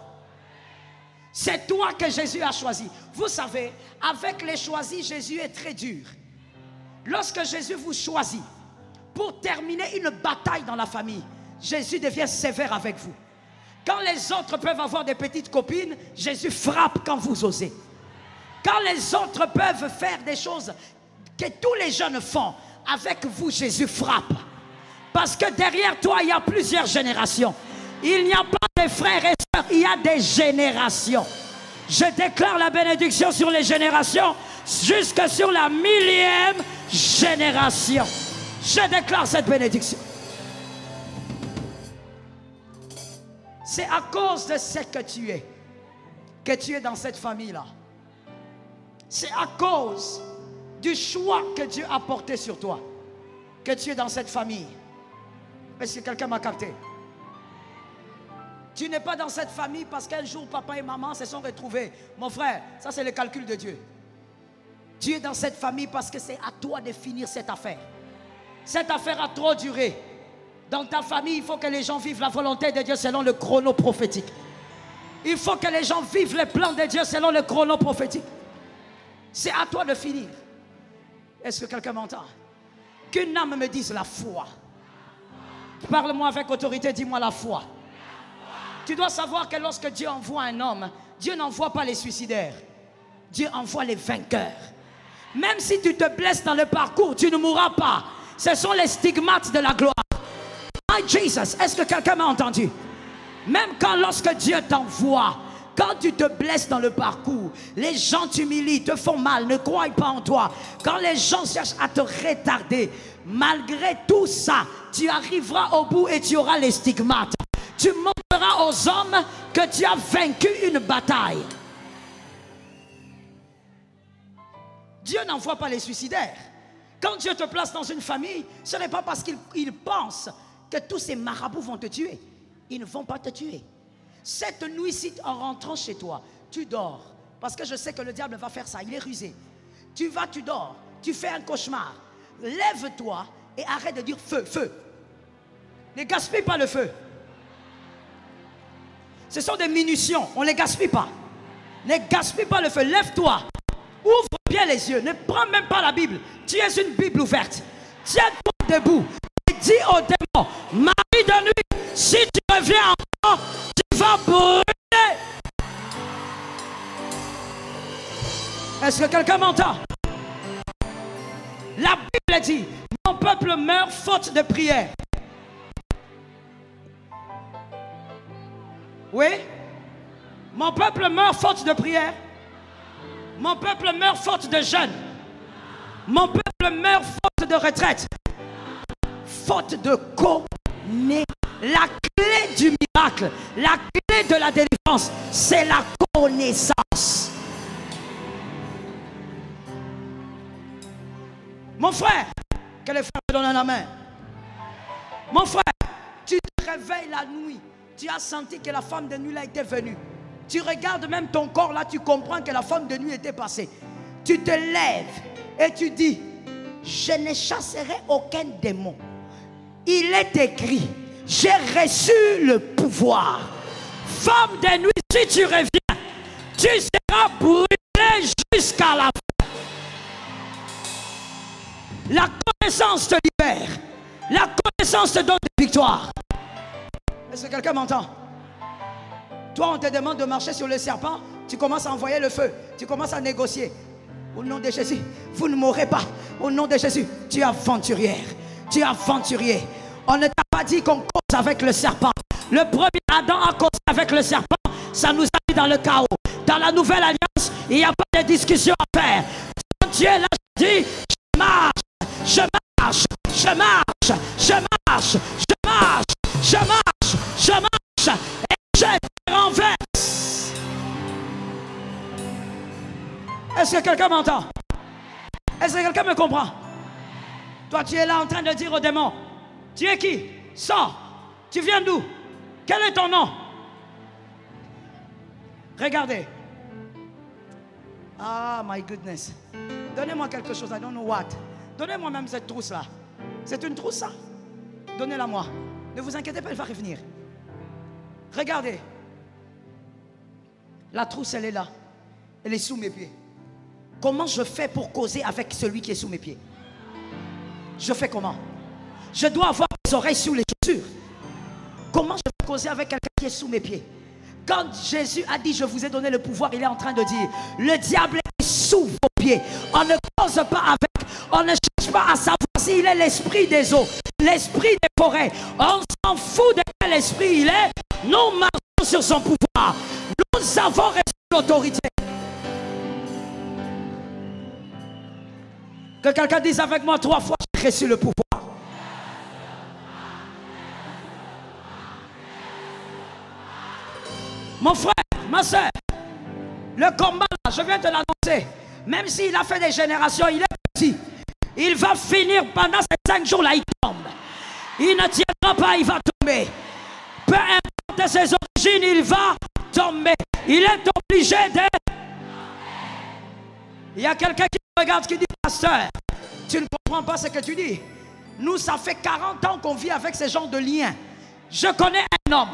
Speaker 4: C'est toi que Jésus a choisi. Vous savez, avec les choisis, Jésus est très dur. Lorsque Jésus vous choisit pour terminer une bataille dans la famille, Jésus devient sévère avec vous. Quand les autres peuvent avoir des petites copines, Jésus frappe quand vous osez. Quand les autres peuvent faire des choses que tous les jeunes font, avec vous, Jésus frappe. Parce que derrière toi, il y a plusieurs générations. Il n'y a pas de frères et sœurs, il y a des générations. Je déclare la bénédiction sur les générations, jusque sur la 1000e génération. Je déclare cette bénédiction. C'est à cause de ce que tu es dans cette famille-là. C'est à cause du choix que Dieu a porté sur toi que tu es dans cette famille. Est-ce que quelqu'un m'a capté? Tu n'es pas dans cette famille parce qu'un jour papa et maman se sont retrouvés. Mon frère, ça c'est le calcul de Dieu. Tu es dans cette famille parce que c'est à toi de finir cette affaire. Cette affaire a trop duré. Dans ta famille, il faut que les gens vivent la volonté de Dieu selon le chrono prophétique. Il faut que les gens vivent les plans de Dieu selon le chrono prophétique. C'est à toi de finir. Est-ce que quelqu'un m'entend? Qu'une âme me dise la foi. Parle-moi avec autorité, dis-moi la foi. Tu dois savoir que lorsque Dieu envoie un homme, Dieu n'envoie pas les suicidaires. Dieu envoie les vainqueurs. Même si tu te blesses dans le parcours, tu ne mourras pas. Ce sont les stigmates de la gloire. My Jesus, est-ce que quelqu'un m'a entendu? Même quand lorsque Dieu t'envoie, quand tu te blesses dans le parcours, les gens t'humilient, te font mal, ne croient pas en toi. Quand les gens cherchent à te retarder, malgré tout ça, tu arriveras au bout et tu auras les stigmates. Tu montreras aux hommes que tu as vaincu une bataille. Dieu n'envoie pas les suicidaires. Quand Dieu te place dans une famille, ce n'est pas parce qu'il pense que tous ces marabouts vont te tuer. Ils ne vont pas te tuer. Cette nuit-ci, en rentrant chez toi, tu dors. Parce que je sais que le diable va faire ça, il est rusé. Tu vas, tu dors, tu fais un cauchemar. Lève-toi et arrête de dire feu, feu. Ne gaspille pas le feu. Ce sont des munitions, on ne les gaspille pas. Ne gaspille pas le feu, lève-toi. Ouvre bien les yeux, ne prends même pas la Bible. Tu es une Bible ouverte. Tiens-toi debout et dis au démon, mari de nuit, si tu reviens encore, tu vas brûler. Est-ce que quelqu'un m'entend? La Bible dit, mon peuple meurt faute de prière. Oui? Mon peuple meurt faute de prière. Mon peuple meurt faute de jeûne. Mon peuple meurt faute de retraite. Faute de connaître. La clé du miracle, la clé de la délivrance, c'est la connaissance. Mon frère, que les frères me donnent la main. Mon frère, tu te réveilles la nuit. Tu as senti que la femme de nuit là était venue. Tu regardes même ton corps là, tu comprends que la femme de nuit était passée. Tu te lèves et tu dis, je ne chasserai aucun démon. Il est écrit, j'ai reçu le pouvoir. Femme de nuit, si tu reviens, tu seras brûlée jusqu'à la fin. La connaissance te libère. La connaissance te donne des victoires. Est-ce que quelqu'un m'entend? Toi, on te demande de marcher sur le serpent, tu commences à envoyer le feu, tu commences à négocier. Au nom de Jésus, vous ne mourrez pas. Au nom de Jésus, tu es aventurière. Tu es aventurier. On ne t'a pas dit qu'on cause avec le serpent. Le premier Adam a causé avec le serpent, ça nous a mis dans le chaos. Dans la nouvelle alliance, il n'y a pas de discussion à faire. Quand Dieu l'a dit, je marche, je marche, je marche, je marche, je marche, je marche, je marche, et je te renverse. Est-ce que quelqu'un m'entend? Est-ce que quelqu'un me comprend? Toi, tu es là en train de dire au démon, tu es qui? Sors. Tu viens d'où? Quel est ton nom? Regardez. Ah, my goodness. Donnez-moi quelque chose, I don't know what. Donnez-moi même cette trousse-là. C'est une trousse, ça? Donnez-la moi. Ne vous inquiétez pas, elle va revenir. Regardez. La trousse, elle est là. Elle est sous mes pieds. Comment je fais pour causer avec celui qui est sous mes pieds? Je fais comment? Je dois avoir les oreilles sur les chaussures. Comment je vais causer avec quelqu'un qui est sous mes pieds? Quand Jésus a dit, je vous ai donné le pouvoir, il est en train de dire, le diable est sous vos pieds. On ne cause pas avec, on ne cherche pas à savoir s'il est l'esprit des eaux, l'esprit des forêts. On s'en fout de quel esprit il est. Nous marchons sur son pouvoir. Nous avons reçu l'autorité. Que quelqu'un dise avec moi 3 fois, j'ai reçu le pouvoir. Mon frère, ma soeur, le combat là, je viens de l'annoncer. Même s'il a fait des générations, il est petit. Il va finir pendant ces 5 jours là, il tombe. Il ne tiendra pas, il va tomber. Peu importe ses origines, il va tomber. Il est obligé de... Il y a quelqu'un qui me regarde qui dit, pasteur, tu ne comprends pas ce que tu dis. Nous, ça fait 40 ans qu'on vit avec ce genre de liens. Je connais un homme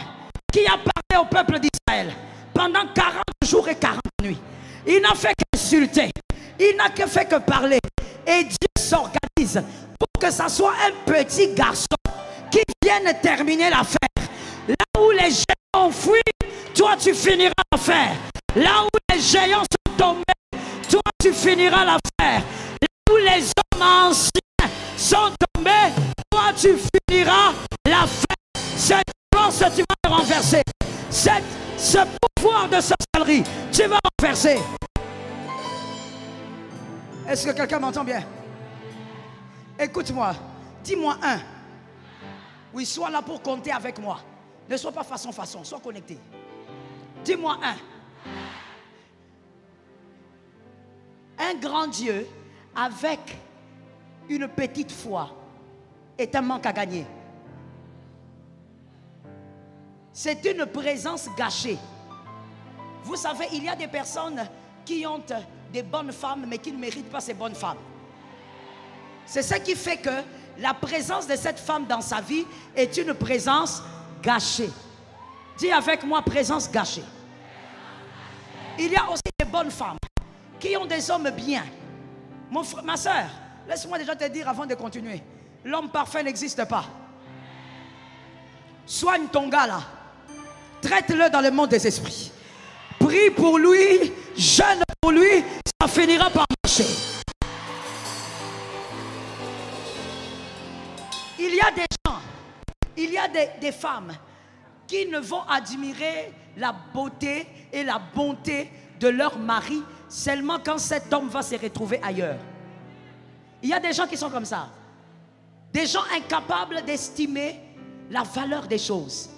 Speaker 4: qui a parlé au peuple d'Israël pendant 40 jours et 40 nuits. Il n'a fait qu'insulter. Il n'a que fait que parler. Et Dieu s'organise pour que ça soit un petit garçon qui vienne terminer l'affaire. Là où les géants ont fui, toi tu finiras l'affaire. Là où les géants sont tombés, toi tu finiras l'affaire. Là où les hommes anciens sont tombés, toi tu finiras l'affaire. Cette force tu vas le renverser. Ce pouvoir de sorcellerie, tu vas renverser. Est-ce que quelqu'un m'entend bien? Écoute-moi, dis-moi un. Oui, sois là pour compter avec moi. Ne sois pas façon, sois connecté. Dis-moi un. Un grand Dieu avec une petite foi est un manque à gagner. C'est une présence gâchée. Vous savez, il y a des personnes qui ont des bonnes femmes, mais qui ne méritent pas ces bonnes femmes. C'est ce qui fait que la présence de cette femme dans sa vie est une présence gâchée. Dis avec moi, présence gâchée. Il y a aussi des bonnes femmes qui ont des hommes bien. Mon frère, ma soeur, laisse-moi déjà te dire avant de continuer. L'homme parfait n'existe pas. Soigne ton gars là. Traite-le dans le monde des esprits. Prie pour lui, jeûne pour lui, ça finira par marcher. Il y a des gens, il y a des femmes qui ne vont admirer la beauté et la bonté de leur mari seulement quand cet homme va se retrouver ailleurs. Il y a des gens qui sont comme ça. Des gens incapables d'estimer la valeur des choses.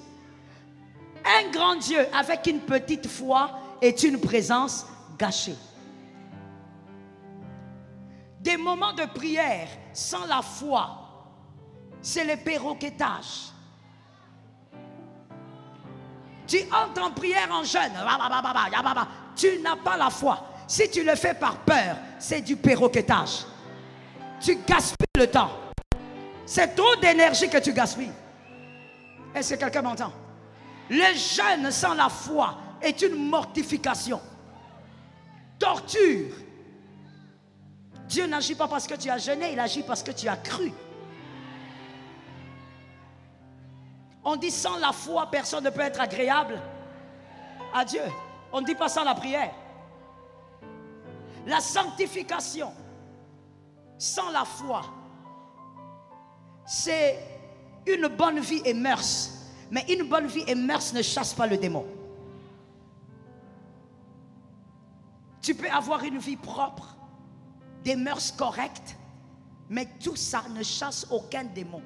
Speaker 4: Un grand Dieu avec une petite foi est une présence gâchée. Des moments de prière sans la foi, c'est le perroquetage. Tu entres en prière en jeûne, tu n'as pas la foi. Si tu le fais par peur, c'est du perroquetage. Tu gaspilles le temps. C'est trop d'énergie que tu gaspilles. Est-ce que quelqu'un m'entend? Le jeûne sans la foi est une mortification. Torture. Dieu n'agit pas parce que tu as jeûné, il agit parce que tu as cru. On dit sans la foi, personne ne peut être agréable à Dieu. On ne dit pas sans la prière. La sanctification, sans la foi, c'est une bonne vie et mœurs. Mais une bonne vie et mœurs ne chassent pas le démon. Tu peux avoir une vie propre, des mœurs correctes, mais tout ça ne chasse aucun démon.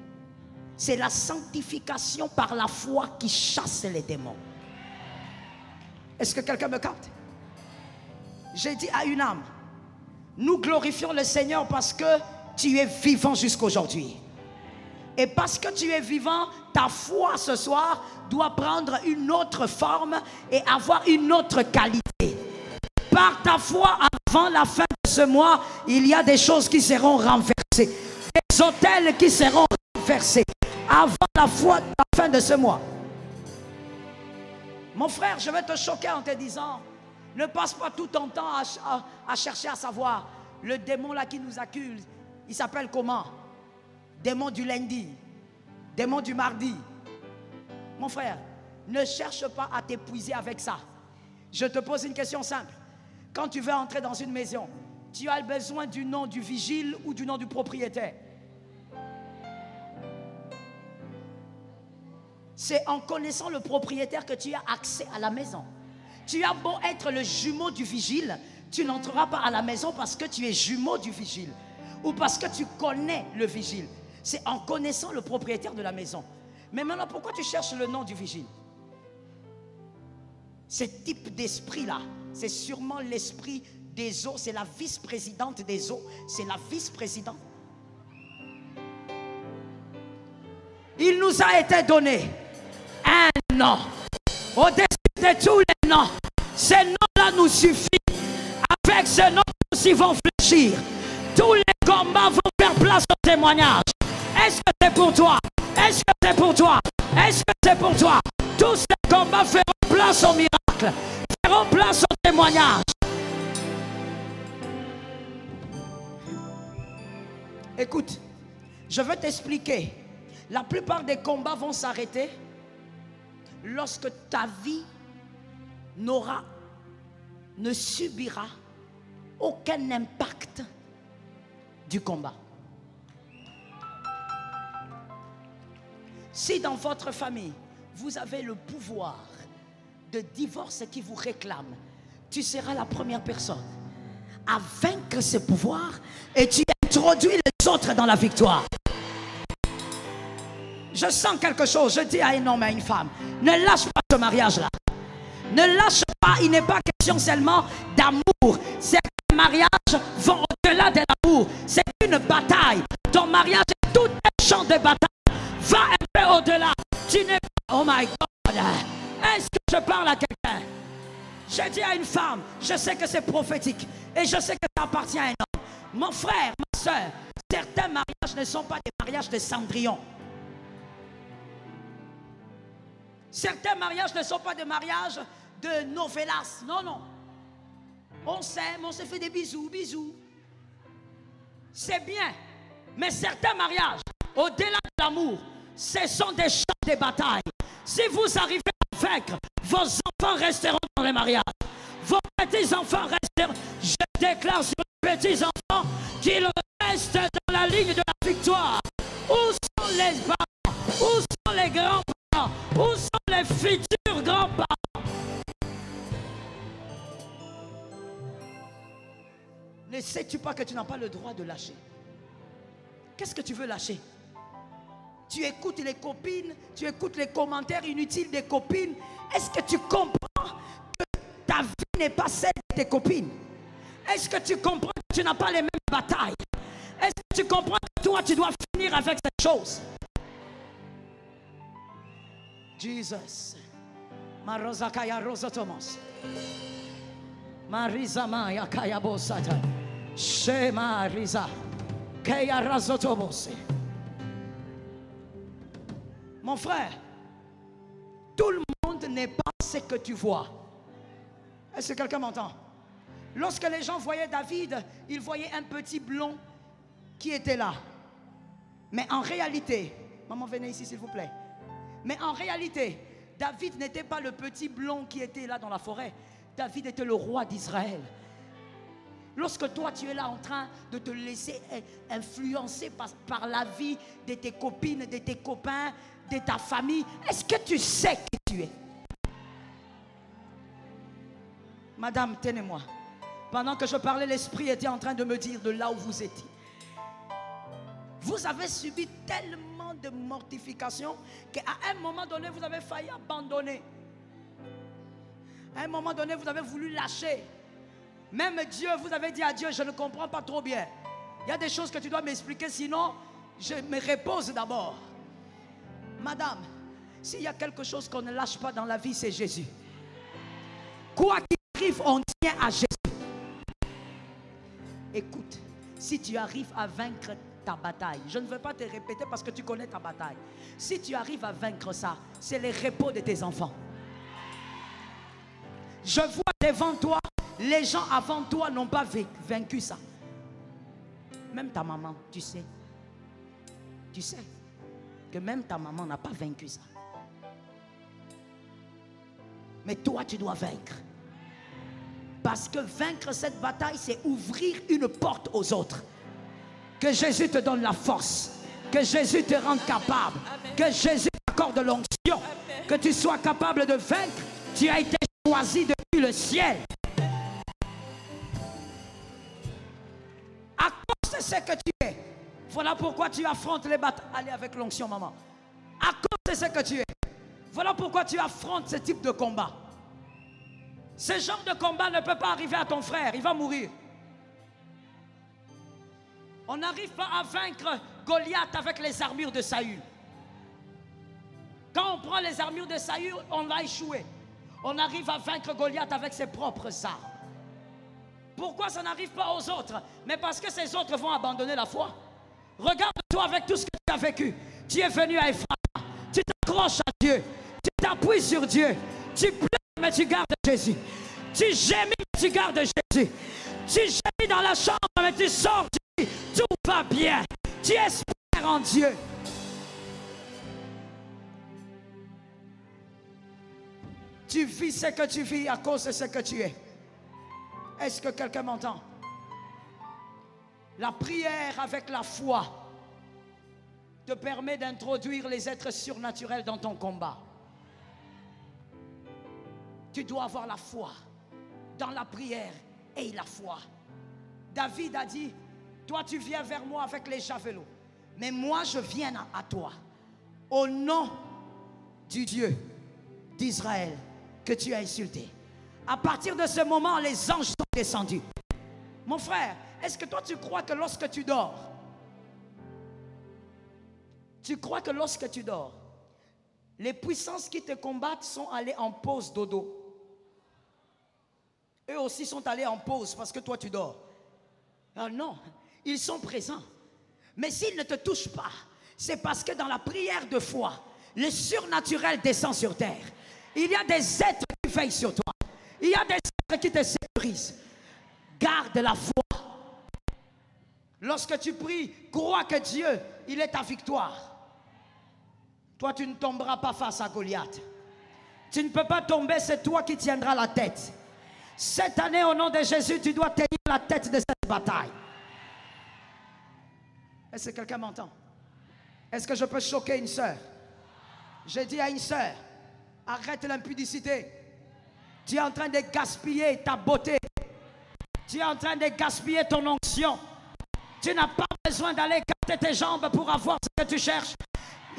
Speaker 4: C'est la sanctification par la foi qui chasse les démons. Est-ce que quelqu'un me capte? J'ai dit à une âme, nous glorifions le Seigneur parce que tu es vivant jusqu'aujourd'hui. Et parce que tu es vivant, ta foi ce soir doit prendre une autre forme et avoir une autre qualité. Par ta foi, avant la fin de ce mois, il y a des choses qui seront renversées. Des hôtels qui seront renversés. Avant la foi, la fin de ce mois. Mon frère, je vais te choquer en te disant, ne passe pas tout ton temps à chercher à savoir, le démon là qui nous accuse, il s'appelle comment? Démon du lundi, démon du mardi. Mon frère, ne cherche pas à t'épuiser avec ça. Je te pose une question simple. Quand tu veux entrer dans une maison, tu as besoin du nom du vigile ou du nom du propriétaire? C'est en connaissant le propriétaire que tu as accès à la maison. Tu as beau être le jumeau du vigile, tu n'entreras pas à la maison parce que tu es jumeau du vigile ou parce que tu connais le vigile. C'est en connaissant le propriétaire de la maison. Mais maintenant, pourquoi tu cherches le nom du vigile? Ce type d'esprit-là, c'est sûrement l'esprit des eaux. C'est la vice-présidente des eaux. C'est la vice-présidente. Il nous a été donné un nom. Au-dessus de tous les noms. Ce nom-là nous suffit. Avec ce nom, nous y vont fléchir. Tous les combats vont faire place au témoignage. Est-ce que c'est pour toi? Est-ce que c'est pour toi? Est-ce que c'est pour toi? Tous ces combats feront place au miracle. Feront place au témoignage. Écoute, je vais t'expliquer. La plupart des combats vont s'arrêter lorsque ta vie ne subira aucun impact du combat. Si dans votre famille, vous avez le pouvoir de divorce qui vous réclame, tu seras la première personne à vaincre ce pouvoir et tu introduis les autres dans la victoire. Je sens quelque chose, je dis à un homme et à une femme, ne lâche pas ce mariage-là. Ne lâche pas, il n'est pas question seulement d'amour. Certains mariages vont au-delà de l'amour. C'est une bataille. Ton mariage est tout un champ de bataille. Va un peu au-delà. Tu n'es pas... Oh my God. Est-ce que je parle à quelqu'un? J'ai dit à une femme, je sais que c'est prophétique et je sais que ça appartient à un homme. Mon frère, ma soeur, certains mariages ne sont pas des mariages de Cendrillon. Certains mariages ne sont pas des mariages de novelas. Non, non. On s'aime, on se fait des bisous, bisous. C'est bien. Mais certains mariages, au-delà de l'amour, ce sont des champs de bataille. Si vous arrivez à vaincre, vos enfants resteront dans les mariages. Vos petits-enfants resteront. Je déclare sur les petits-enfants qu'ils restent dans la ligne de la victoire. Où sont les parents? Où sont les grands-parents? Où sont les futurs grands-parents? Ne sais-tu pas que tu n'as pas le droit de lâcher? Qu'est-ce que tu veux lâcher? Tu écoutes les copines, tu écoutes les commentaires inutiles des copines. Est-ce que tu comprends que ta vie n'est pas celle de tes copines? Est-ce que tu comprends que tu n'as pas les mêmes batailles? Est-ce que tu comprends que toi, tu dois finir avec cette chose? Jesus. Marosa kaya rosa Thomas. Marisa maya kaya bosata. Shema risa. Kaya razotobose. Mon frère, tout le monde n'est pas ce que tu vois. Est-ce que quelqu'un m'entend? Lorsque les gens voyaient David, ils voyaient un petit blond qui était là. Mais en réalité, maman venez ici s'il vous plaît. Mais en réalité, David n'était pas le petit blond qui était là dans la forêt. David était le roi d'Israël. Lorsque toi tu es là en train de te laisser influencer par la vie de tes copines, de tes copains, de ta famille, est-ce que tu sais qui tu es? Madame, tenez-moi. Pendant que je parlais, l'Esprit était en train de me dire de là où vous étiez. Vous avez subi tellement de mortification qu'à un moment donné, vous avez failli abandonner. À un moment donné, vous avez voulu lâcher. Même Dieu, vous avez dit à Dieu, je ne comprends pas trop bien. Il y a des choses que tu dois m'expliquer, sinon je me repose d'abord. Madame, s'il y a quelque chose qu'on ne lâche pas dans la vie, c'est Jésus. Quoi qu'il arrive, on tient à Jésus. Écoute, si tu arrives à vaincre ta bataille, je ne veux pas te répéter parce que tu connais ta bataille. Si tu arrives à vaincre ça, c'est le repos de tes enfants. Je vois devant toi, les gens avant toi n'ont pas vaincu ça. Même ta maman, tu sais. Tu sais que même ta maman n'a pas vaincu ça. Mais toi, tu dois vaincre. Parce que vaincre cette bataille, c'est ouvrir une porte aux autres. Que Jésus te donne la force. Que Jésus te rende capable.
Speaker 1: Amen. Que
Speaker 4: Jésus t'accorde l'onction. Que tu sois capable de vaincre. Tu as été choisi depuis le ciel. À cause de ce que tu es. Voilà pourquoi tu affrontes les batailles. Allez avec l'onction, maman. À cause de ce que tu es. Voilà pourquoi tu affrontes ce type de combat. Ce genre de combat ne peut pas arriver à ton frère. Il va mourir. On n'arrive pas à vaincre Goliath avec les armures de Saül. Quand on prend les armures de Saül, on va échouer. On arrive à vaincre Goliath avec ses propres armes. Pourquoi ça n'arrive pas aux autres? Mais parce que ces autres vont abandonner la foi. Regarde-toi avec tout ce que tu as vécu. Tu es venu à Ephraim. Tu t'accroches à Dieu. Tu t'appuies sur Dieu. Tu pleures mais tu gardes Jésus. Tu gémis mais tu gardes Jésus. Tu gémis dans la chambre mais tu sors. Tu dis tout va bien. Tu espères en Dieu. Tu vis ce que tu vis à cause de ce que tu es. Est-ce que quelqu'un m'entend? La prière avec la foi te permet d'introduire les êtres surnaturels dans ton combat. Tu dois avoir la foi dans la prière et la foi. David a dit, toi tu viens vers moi avec les javelots, mais moi je viens à toi au nom du Dieu d'Israël que tu as insulté. À partir de ce moment, les anges sont descendus. Mon frère, est-ce que toi tu crois que lorsque tu dors, Tu crois que lorsque tu dors, les puissances qui te combattent sont allées en pause dodo. Eux aussi sont allés en pause parce que toi tu dors. Ah non, ils sont présents. Mais s'ils ne te touchent pas, c'est parce que dans la prière de foi, le surnaturel descend sur terre. Il y a des êtres qui veillent sur toi. Il y a des êtres qui te sécurisent. Garde la foi. Lorsque tu pries, crois que Dieu, il est ta victoire. Toi, tu ne tomberas pas face à Goliath. Tu ne peux pas tomber, c'est toi qui tiendras la tête. Cette année, au nom de Jésus, tu dois tenir la tête de cette bataille. Est-ce que quelqu'un m'entend? Est-ce que je peux choquer une sœur? J'ai dit à une sœur, arrête l'impudicité. Tu es en train de gaspiller ta beauté. Tu es en train de gaspiller ton onction. Tu n'as pas besoin d'aller capter tes jambes pour avoir ce que tu cherches.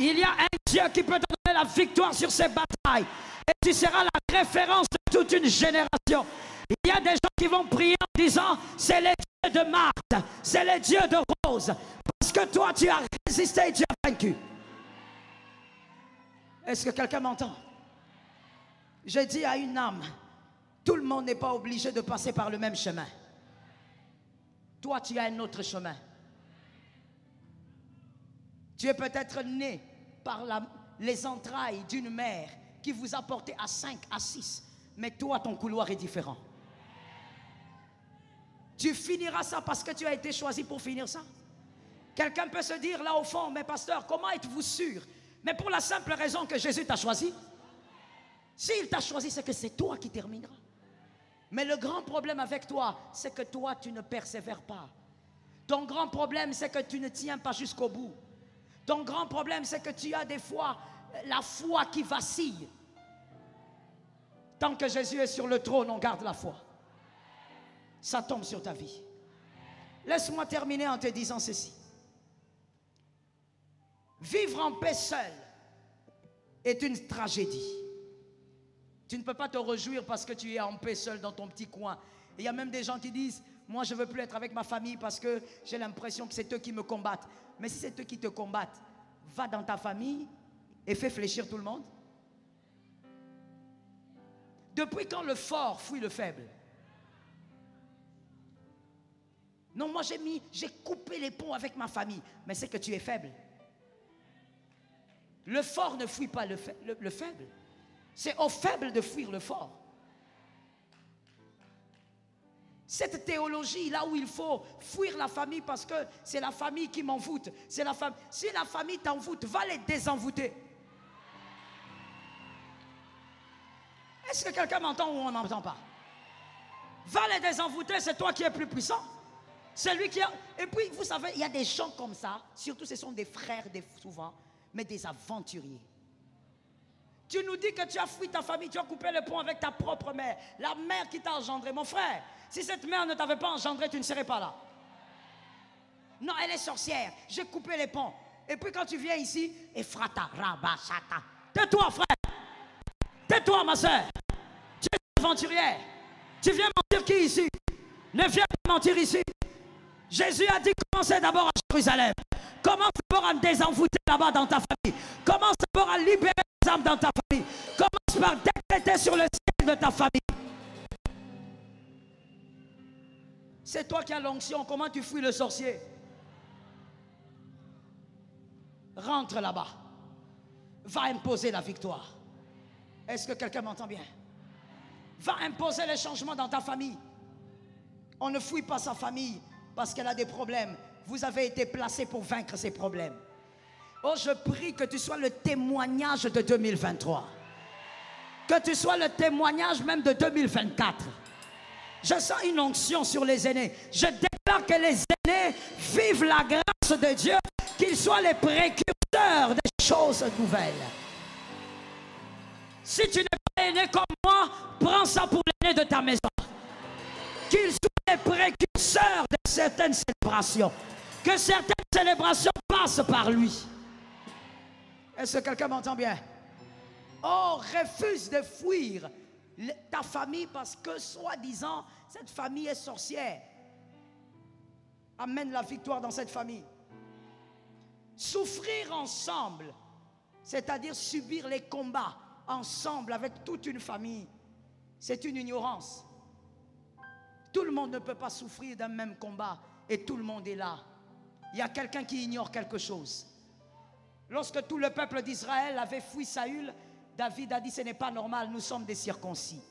Speaker 4: Il y a un Dieu qui peut te donner la victoire sur ces batailles. Et tu seras la référence de toute une génération. Il y a des gens qui vont prier en disant, c'est le Dieu de Marthe, c'est le Dieu de Rose. Parce que toi, tu as résisté et tu as vaincu. Est-ce que quelqu'un m'entend? Je dis à une âme, tout le monde n'est pas obligé de passer par le même chemin. Toi, tu as un autre chemin. Tu es peut-être né par les entrailles d'une mère qui vous a porté à 5, à 6. Mais toi, ton couloir est différent. Tu finiras ça parce que tu as été choisi pour finir ça. Quelqu'un peut se dire là au fond, mais pasteur, comment êtes-vous sûr? Mais pour la simple raison que Jésus t'a choisi. S'il t'a choisi, c'est que c'est toi qui termineras. Mais le grand problème avec toi, c'est que toi, tu ne persévères pas. Ton grand problème, c'est que tu ne tiens pas jusqu'au bout. Ton grand problème, c'est que tu as des fois la foi qui vacille. Tant que Jésus est sur le trône, on garde la foi. Ça tombe sur ta vie. Laisse-moi terminer en te disant ceci. Vivre en paix seul est une tragédie. Tu ne peux pas te réjouir parce que tu es en paix seul dans ton petit coin. Et il y a même des gens qui disent, moi je ne veux plus être avec ma famille parce que j'ai l'impression que c'est eux qui me combattent. Mais si c'est eux qui te combattent, va dans ta famille et fais fléchir tout le monde. Depuis quand le fort fuit le faible? Non, moi j'ai coupé les ponts avec ma famille. Mais c'est que tu es faible. Le fort ne fuit pas le faible. C'est au faible de fuir le fort. Cette théologie, là où il faut fuir la famille parce que c'est la famille qui m'envoûte. Si la famille t'envoûte, va les désenvoûter. Est-ce que quelqu'un m'entend ou on n'entend pas? Va les désenvoûter, c'est toi qui es plus puissant. C'est lui qui a... Et puis, vous savez, il y a des gens comme ça, surtout ce sont des frères souvent, mais des aventuriers. Tu nous dis que tu as fui ta famille, tu as coupé le pont avec ta propre mère, la mère qui t'a engendré. Mon frère, si cette mère ne t'avait pas engendré, tu ne serais pas là. Non, elle est sorcière, j'ai coupé les ponts. Et puis quand tu viens ici, Efrata, Rabashata. Tais-toi, frère. Tais-toi, ma soeur. Tu es aventurière. Tu viens mentir qui ici? Ne viens pas mentir ici. Jésus a dit, commencez d'abord à Jérusalem. Commence d'abord à me désenvoûter là-bas dans ta famille. Commence d'abord à libérer les âmes dans ta famille. Commence par décréter sur le ciel de ta famille. C'est toi qui as l'onction. Comment tu fuis le sorcier? Rentre là-bas. Va imposer la victoire. Est-ce que quelqu'un m'entend bien? Va imposer les changements dans ta famille. On ne fuit pas sa famille parce qu'elle a des problèmes. Vous avez été placé pour vaincre ces problèmes. Oh, je prie que tu sois le témoignage de 2023. Que tu sois le témoignage même de 2024. Je sens une onction sur les aînés. Je déclare que les aînés vivent la grâce de Dieu, qu'ils soient les précurseurs des choses nouvelles. Si tu n'es pas aîné comme moi, prends ça pour l'aîné de ta maison. Qu'ils soient les précurseurs de certaines célébrations. Que certaines célébrations passent par lui. Est-ce que quelqu'un m'entend bien? Oh, refuse de fuir ta famille parce que, soi-disant, cette famille est sorcière. Amène la victoire dans cette famille. Souffrir ensemble, c'est-à-dire subir les combats ensemble avec toute une famille, c'est une ignorance. Tout le monde ne peut pas souffrir d'un même combat et tout le monde est là. Il y a quelqu'un qui ignore quelque chose. Lorsque tout le peuple d'Israël avait fui Saül, David a dit ce n'est pas normal, nous sommes des circoncis.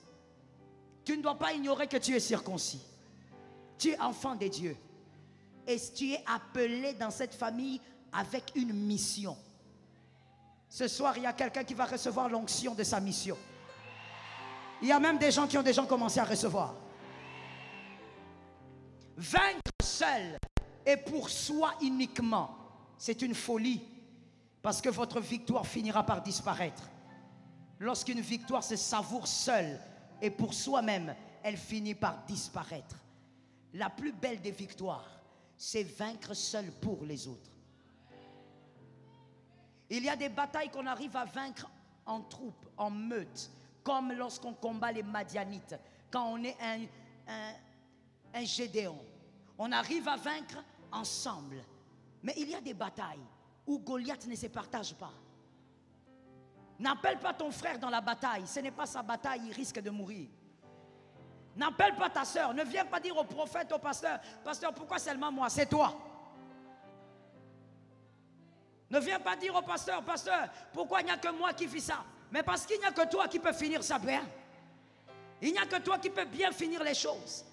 Speaker 4: Tu ne dois pas ignorer que tu es circoncis. Tu es enfant de Dieu. Et tu es appelé dans cette famille avec une mission. Ce soir, il y a quelqu'un qui va recevoir l'onction de sa mission. Il y a même des gens qui ont déjà commencé à recevoir. Vaincre seul et pour soi uniquement, c'est une folie. Parce que votre victoire finira par disparaître. Lorsqu'une victoire se savoure seule et pour soi-même, elle finit par disparaître. La plus belle des victoires, c'est vaincre seul pour les autres. Il y a des batailles qu'on arrive à vaincre en troupe, en meute, comme lorsqu'on combat les Madianites, quand on est un Gédéon. On arrive à vaincre ensemble. Mais il y a des batailles où Goliath ne se partage pas. N'appelle pas ton frère dans la bataille, ce n'est pas sa bataille, il risque de mourir. N'appelle pas ta soeur, ne viens pas dire au prophète, au pasteur, pasteur, pourquoi seulement moi, c'est toi. Ne viens pas dire au pasteur, pasteur, pourquoi il n'y a que moi qui vis ça? Mais parce qu'il n'y a que toi qui peux finir ça bien. Il n'y a que toi qui peux bien finir les choses.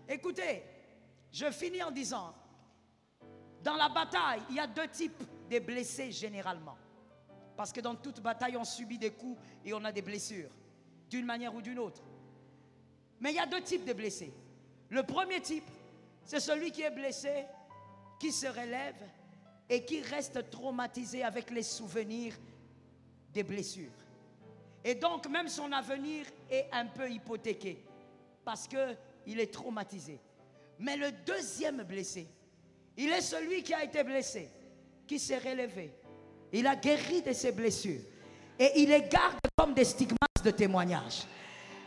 Speaker 4: Écoutez, je finis en disant, dans la bataille, il y a deux types de blessés généralement. Parce que dans toute bataille, on subit des coups et on a des blessures, d'une manière ou d'une autre. Mais il y a deux types de blessés. Le premier type, c'est celui qui est blessé, qui se relève et qui reste traumatisé avec les souvenirs des blessures. Et donc même son avenir est un peu hypothéqué parce qu'il est traumatisé. Mais le deuxième blessé, il est celui qui a été blessé, qui s'est relevé. Il a guéri de ses blessures et il les garde comme des stigmates de témoignage.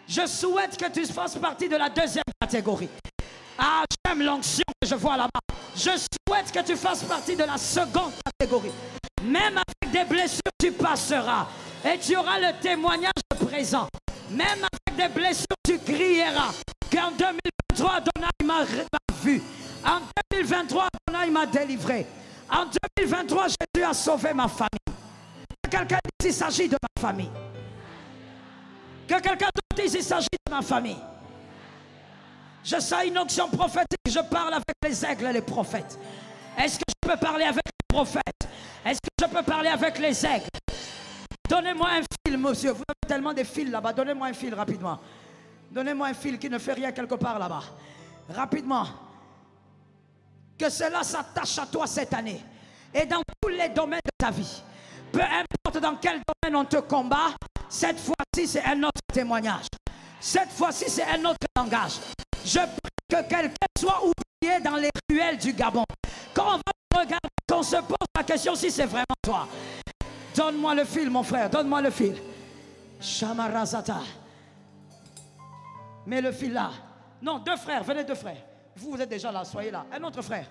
Speaker 4: Je souhaite que tu fasses partie de la deuxième catégorie. Ah, j'aime l'onction que je vois là-bas. Je souhaite que tu fasses partie de la seconde catégorie. Même avec des blessures, tu passeras. Et tu auras le témoignage présent. Même avec des blessures, tu crieras qu'en 2023, Adonai m'a vu. En 2023, Adonai m'a délivré. En 2023, Jésus a sauvé ma famille. Que quelqu'un dise, il s'agit de ma famille. Que quelqu'un d'autre dise, il s'agit de ma famille. Je sens une onction prophétique. Je parle avec les aigles et les prophètes. Est-ce que je peux parler avec les prophètes? Est-ce que je peux parler avec les aigles? Donnez-moi un fil, monsieur. Vous avez tellement de fils là-bas. Donnez-moi un fil rapidement. Donnez-moi un fil qui ne fait rien quelque part là-bas. Rapidement. Que cela s'attache à toi cette année. Et dans tous les domaines de ta vie. Peu importe dans quel domaine on te combat. Cette fois-ci, c'est un autre témoignage. Cette fois-ci, c'est un autre langage. Je prie que quelqu'un soit oublié dans les ruelles du Gabon. Quand on va te regarder, qu'on se pose la question si c'est vraiment toi. Donne-moi le fil, mon frère. Donne-moi le fil. Shamarazata. Mets le fil là. Non, deux frères. Venez deux frères. Vous, vous êtes déjà là. Soyez là. Un autre frère.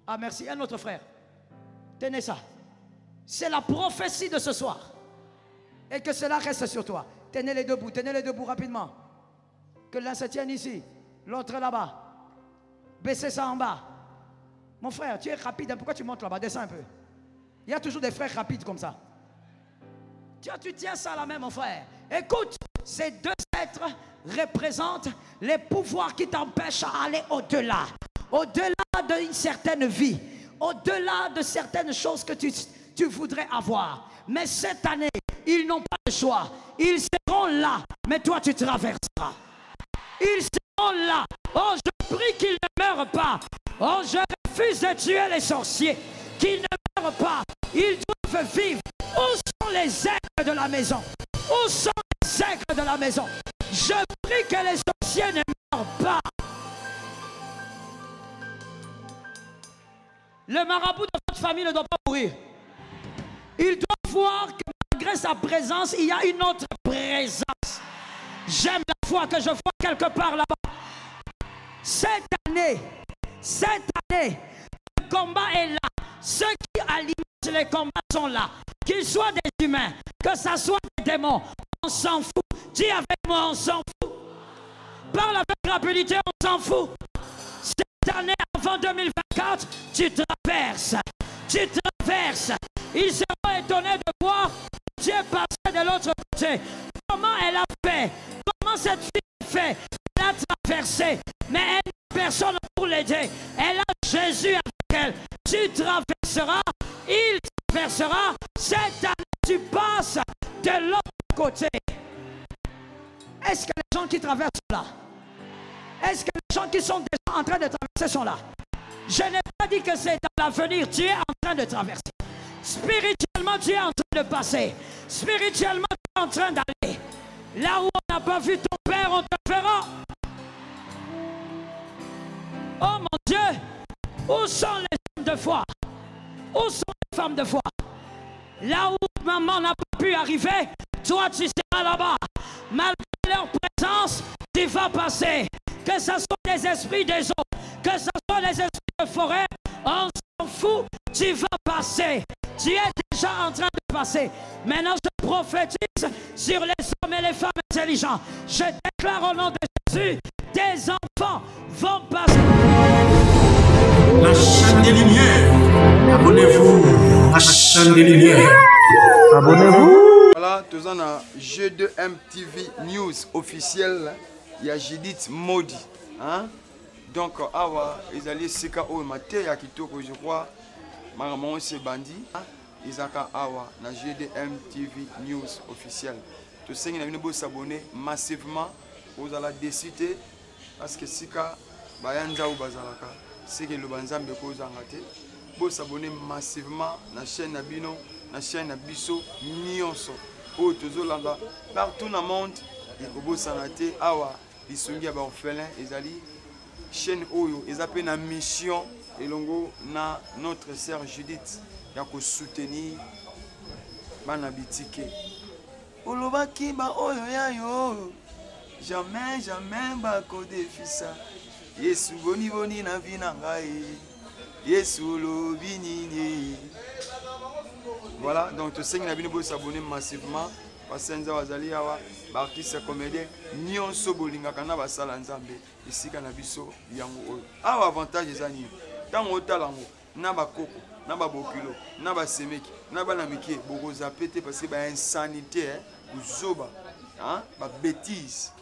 Speaker 4: Ah, merci. Un autre frère. Tenez ça. C'est la prophétie de ce soir. Et que cela reste sur toi. Tenez les deux bouts rapidement. Que l'un se tienne ici, l'autre là-bas. Baissez ça en bas. Mon frère, tu es rapide. Pourquoi tu montes là-bas? Descends un peu. Il y a toujours des frères rapides comme ça. Tu tiens ça à la main, mon frère. Écoute, ces deux êtres représentent les pouvoirs qui t'empêchent à aller au-delà. Au-delà d'une certaine vie. Au-delà de certaines choses que tu voudrais avoir. Mais cette année, ils n'ont pas le choix. Ils seront là, mais toi tu traverseras. Ils seront là. Oh, je prie qu'ils ne meurent pas. Oh, je refuse de tuer les sorciers. Qu'ils ne meurent pas. Ils doivent vivre. Où sont les aigles de la maison? Où sont les aigles de la maison? Je prie que les sorciers ne meurent pas. Le marabout de votre famille ne doit pas mourir. Il doit voir que malgré sa présence, il y a une autre présence. J'aime la foi que je vois quelque part là-bas. Cette année, le combat est là. Ceux qui alimentent les combats sont là. Qu'ils soient des humains, que ce soit des démons, on s'en fout. Dis avec moi, on s'en fout. Parle avec rapidité, on s'en fout. Cette année, avant 2024, tu traverses. Tu traverses. Ils seront étonnés de voir Dieu passer de l'autre côté. Comment elle a fait? Comment cette fille a fait? Elle a traversé, mais elle n'a personne pour l'aider. Elle a Jésus avec elle. Tu traverseras, il traversera. Cette année, tu passes de l'autre côté. Est-ce que les gens qui traversent sont là? Est-ce que les gens qui sont déjà en train de traverser sont là? Je n'ai pas dit que c'est dans l'avenir. Tu es en train de traverser. Spirituellement, tu es en train de passer. Spirituellement, tu es en train d'aller. Là où on n'a pas vu ton père, on te verra. Oh mon Dieu, où sont les hommes de foi? Où sont les femmes de foi? Là où maman n'a pas pu arriver, toi tu seras là-bas. Malgré leur présence, tu vas passer. Que ce soit des esprits des eaux, que ce soit les esprits de forêt, on s'en fout, tu vas passer. Tu es déjà en train de passer. Maintenant, je prophétise sur les hommes et les femmes intelligents. Je déclare au nom de Jésus, des enfants vont passer.
Speaker 3: La chaîne des Lumières. Abonnez-vous. La chaîne des Lumières. Abonnez-vous.
Speaker 5: Voilà, tous en a G2M TV News officiel. Il y a Judith Modi. Hein? Donc, awa, ils allaient se faire au matin, à Kitoko, je crois. Maman, c'est bandit. Ils ont awa, na G2M TV News officiel. Tous ceux qui ont s'abonner massivement, vous allez décider. Parce que si Bayanza ou Bazalaka, c'est que le Banzam de cause en raté. Vous s'abonner massivement na chaîne Nabino, na chaîne Nabiso, Nyonso. Oh, partout dans le monde, il faut s'arrêter. Awa, ils sont orphelins, ils allaient chaîne Oyo, ils appellent une mission et longo na notre sœur Judith, il y a que soutenir Banabitike. Olobaki ba oyo ya yo, jamais jamais ba ko defisa. Yesu boni boni na vina ngai, Yesu lo binini. Voilà, donc tous ceux qui ont s'abonner massivement. Parce que nous avons artistes comédiens, nous avons des salles ici dans biso yango. Ah, avantage des années. Tant que nous avons des coco, des bokilo, des semeki, des namiki, beaucoup zapété parce que c'est insanité, des bêtises.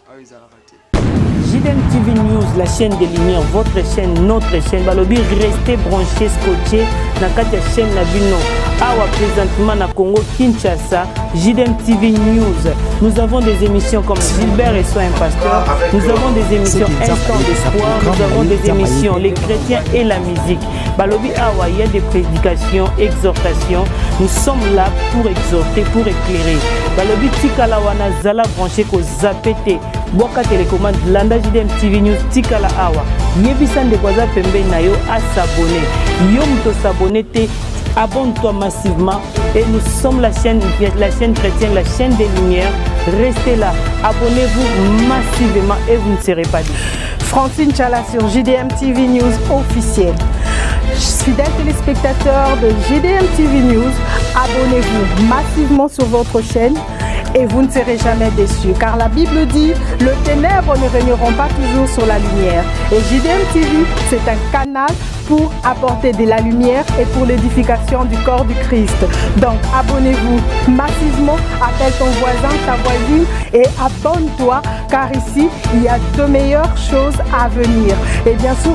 Speaker 1: JDM TV News, la chaîne des lumières, votre chaîne, notre chaîne. Balobi, restez branchés, scotchés. Nakati chaîne Nabino. Awa présentement na Congo Kinshasa, JDM TV News. Nous avons des émissions comme Gilbert et Soin Pasteur. Nous avons des émissions Instant d'espoir. Nous avons des émissions Les chrétiens et la musique. Balobi Awa, il y a des prédications, exhortations. Nous sommes là pour exhorter, pour éclairer. Balobi Tikala wana zala branché ko zapete. Boka télécommande Landa JDM TV News Tikala Awa. Yebisan de Kwaza Pembe Nayo à s'abonner. Yom to s'abonner te. Abonne-toi massivement et nous sommes la chaîne chrétienne, la chaîne des lumières. Restez là, abonnez-vous massivement et vous ne serez pas déçus.
Speaker 6: Francine Chala sur JDM TV News officiel. Fidèles téléspectateurs de JDM TV News, abonnez-vous massivement sur votre chaîne et vous ne serez jamais déçus. Car la Bible dit, le ténèbre ne régneront pas toujours sur la lumière. Et JDM TV, c'est un canal pour apporter de la lumière et pour l'édification du corps du Christ. Donc abonnez-vous massivement, appelle ton voisin, ta voisine et abonne-toi car ici il y a de meilleures choses à venir. Et bien sûr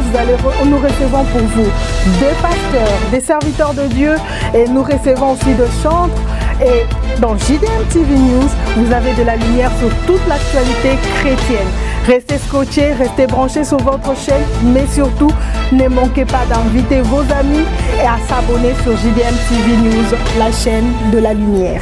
Speaker 6: nous recevons pour vous des pasteurs, des serviteurs de Dieu et nous recevons aussi de chantres. Et dans JDM TV News, vous avez de la lumière sur toute l'actualité chrétienne. Restez scotchés, restez branchés sur votre chaîne, mais surtout, ne manquez pas d'inviter vos amis et à s'abonner sur JDM TV News, la chaîne de la lumière.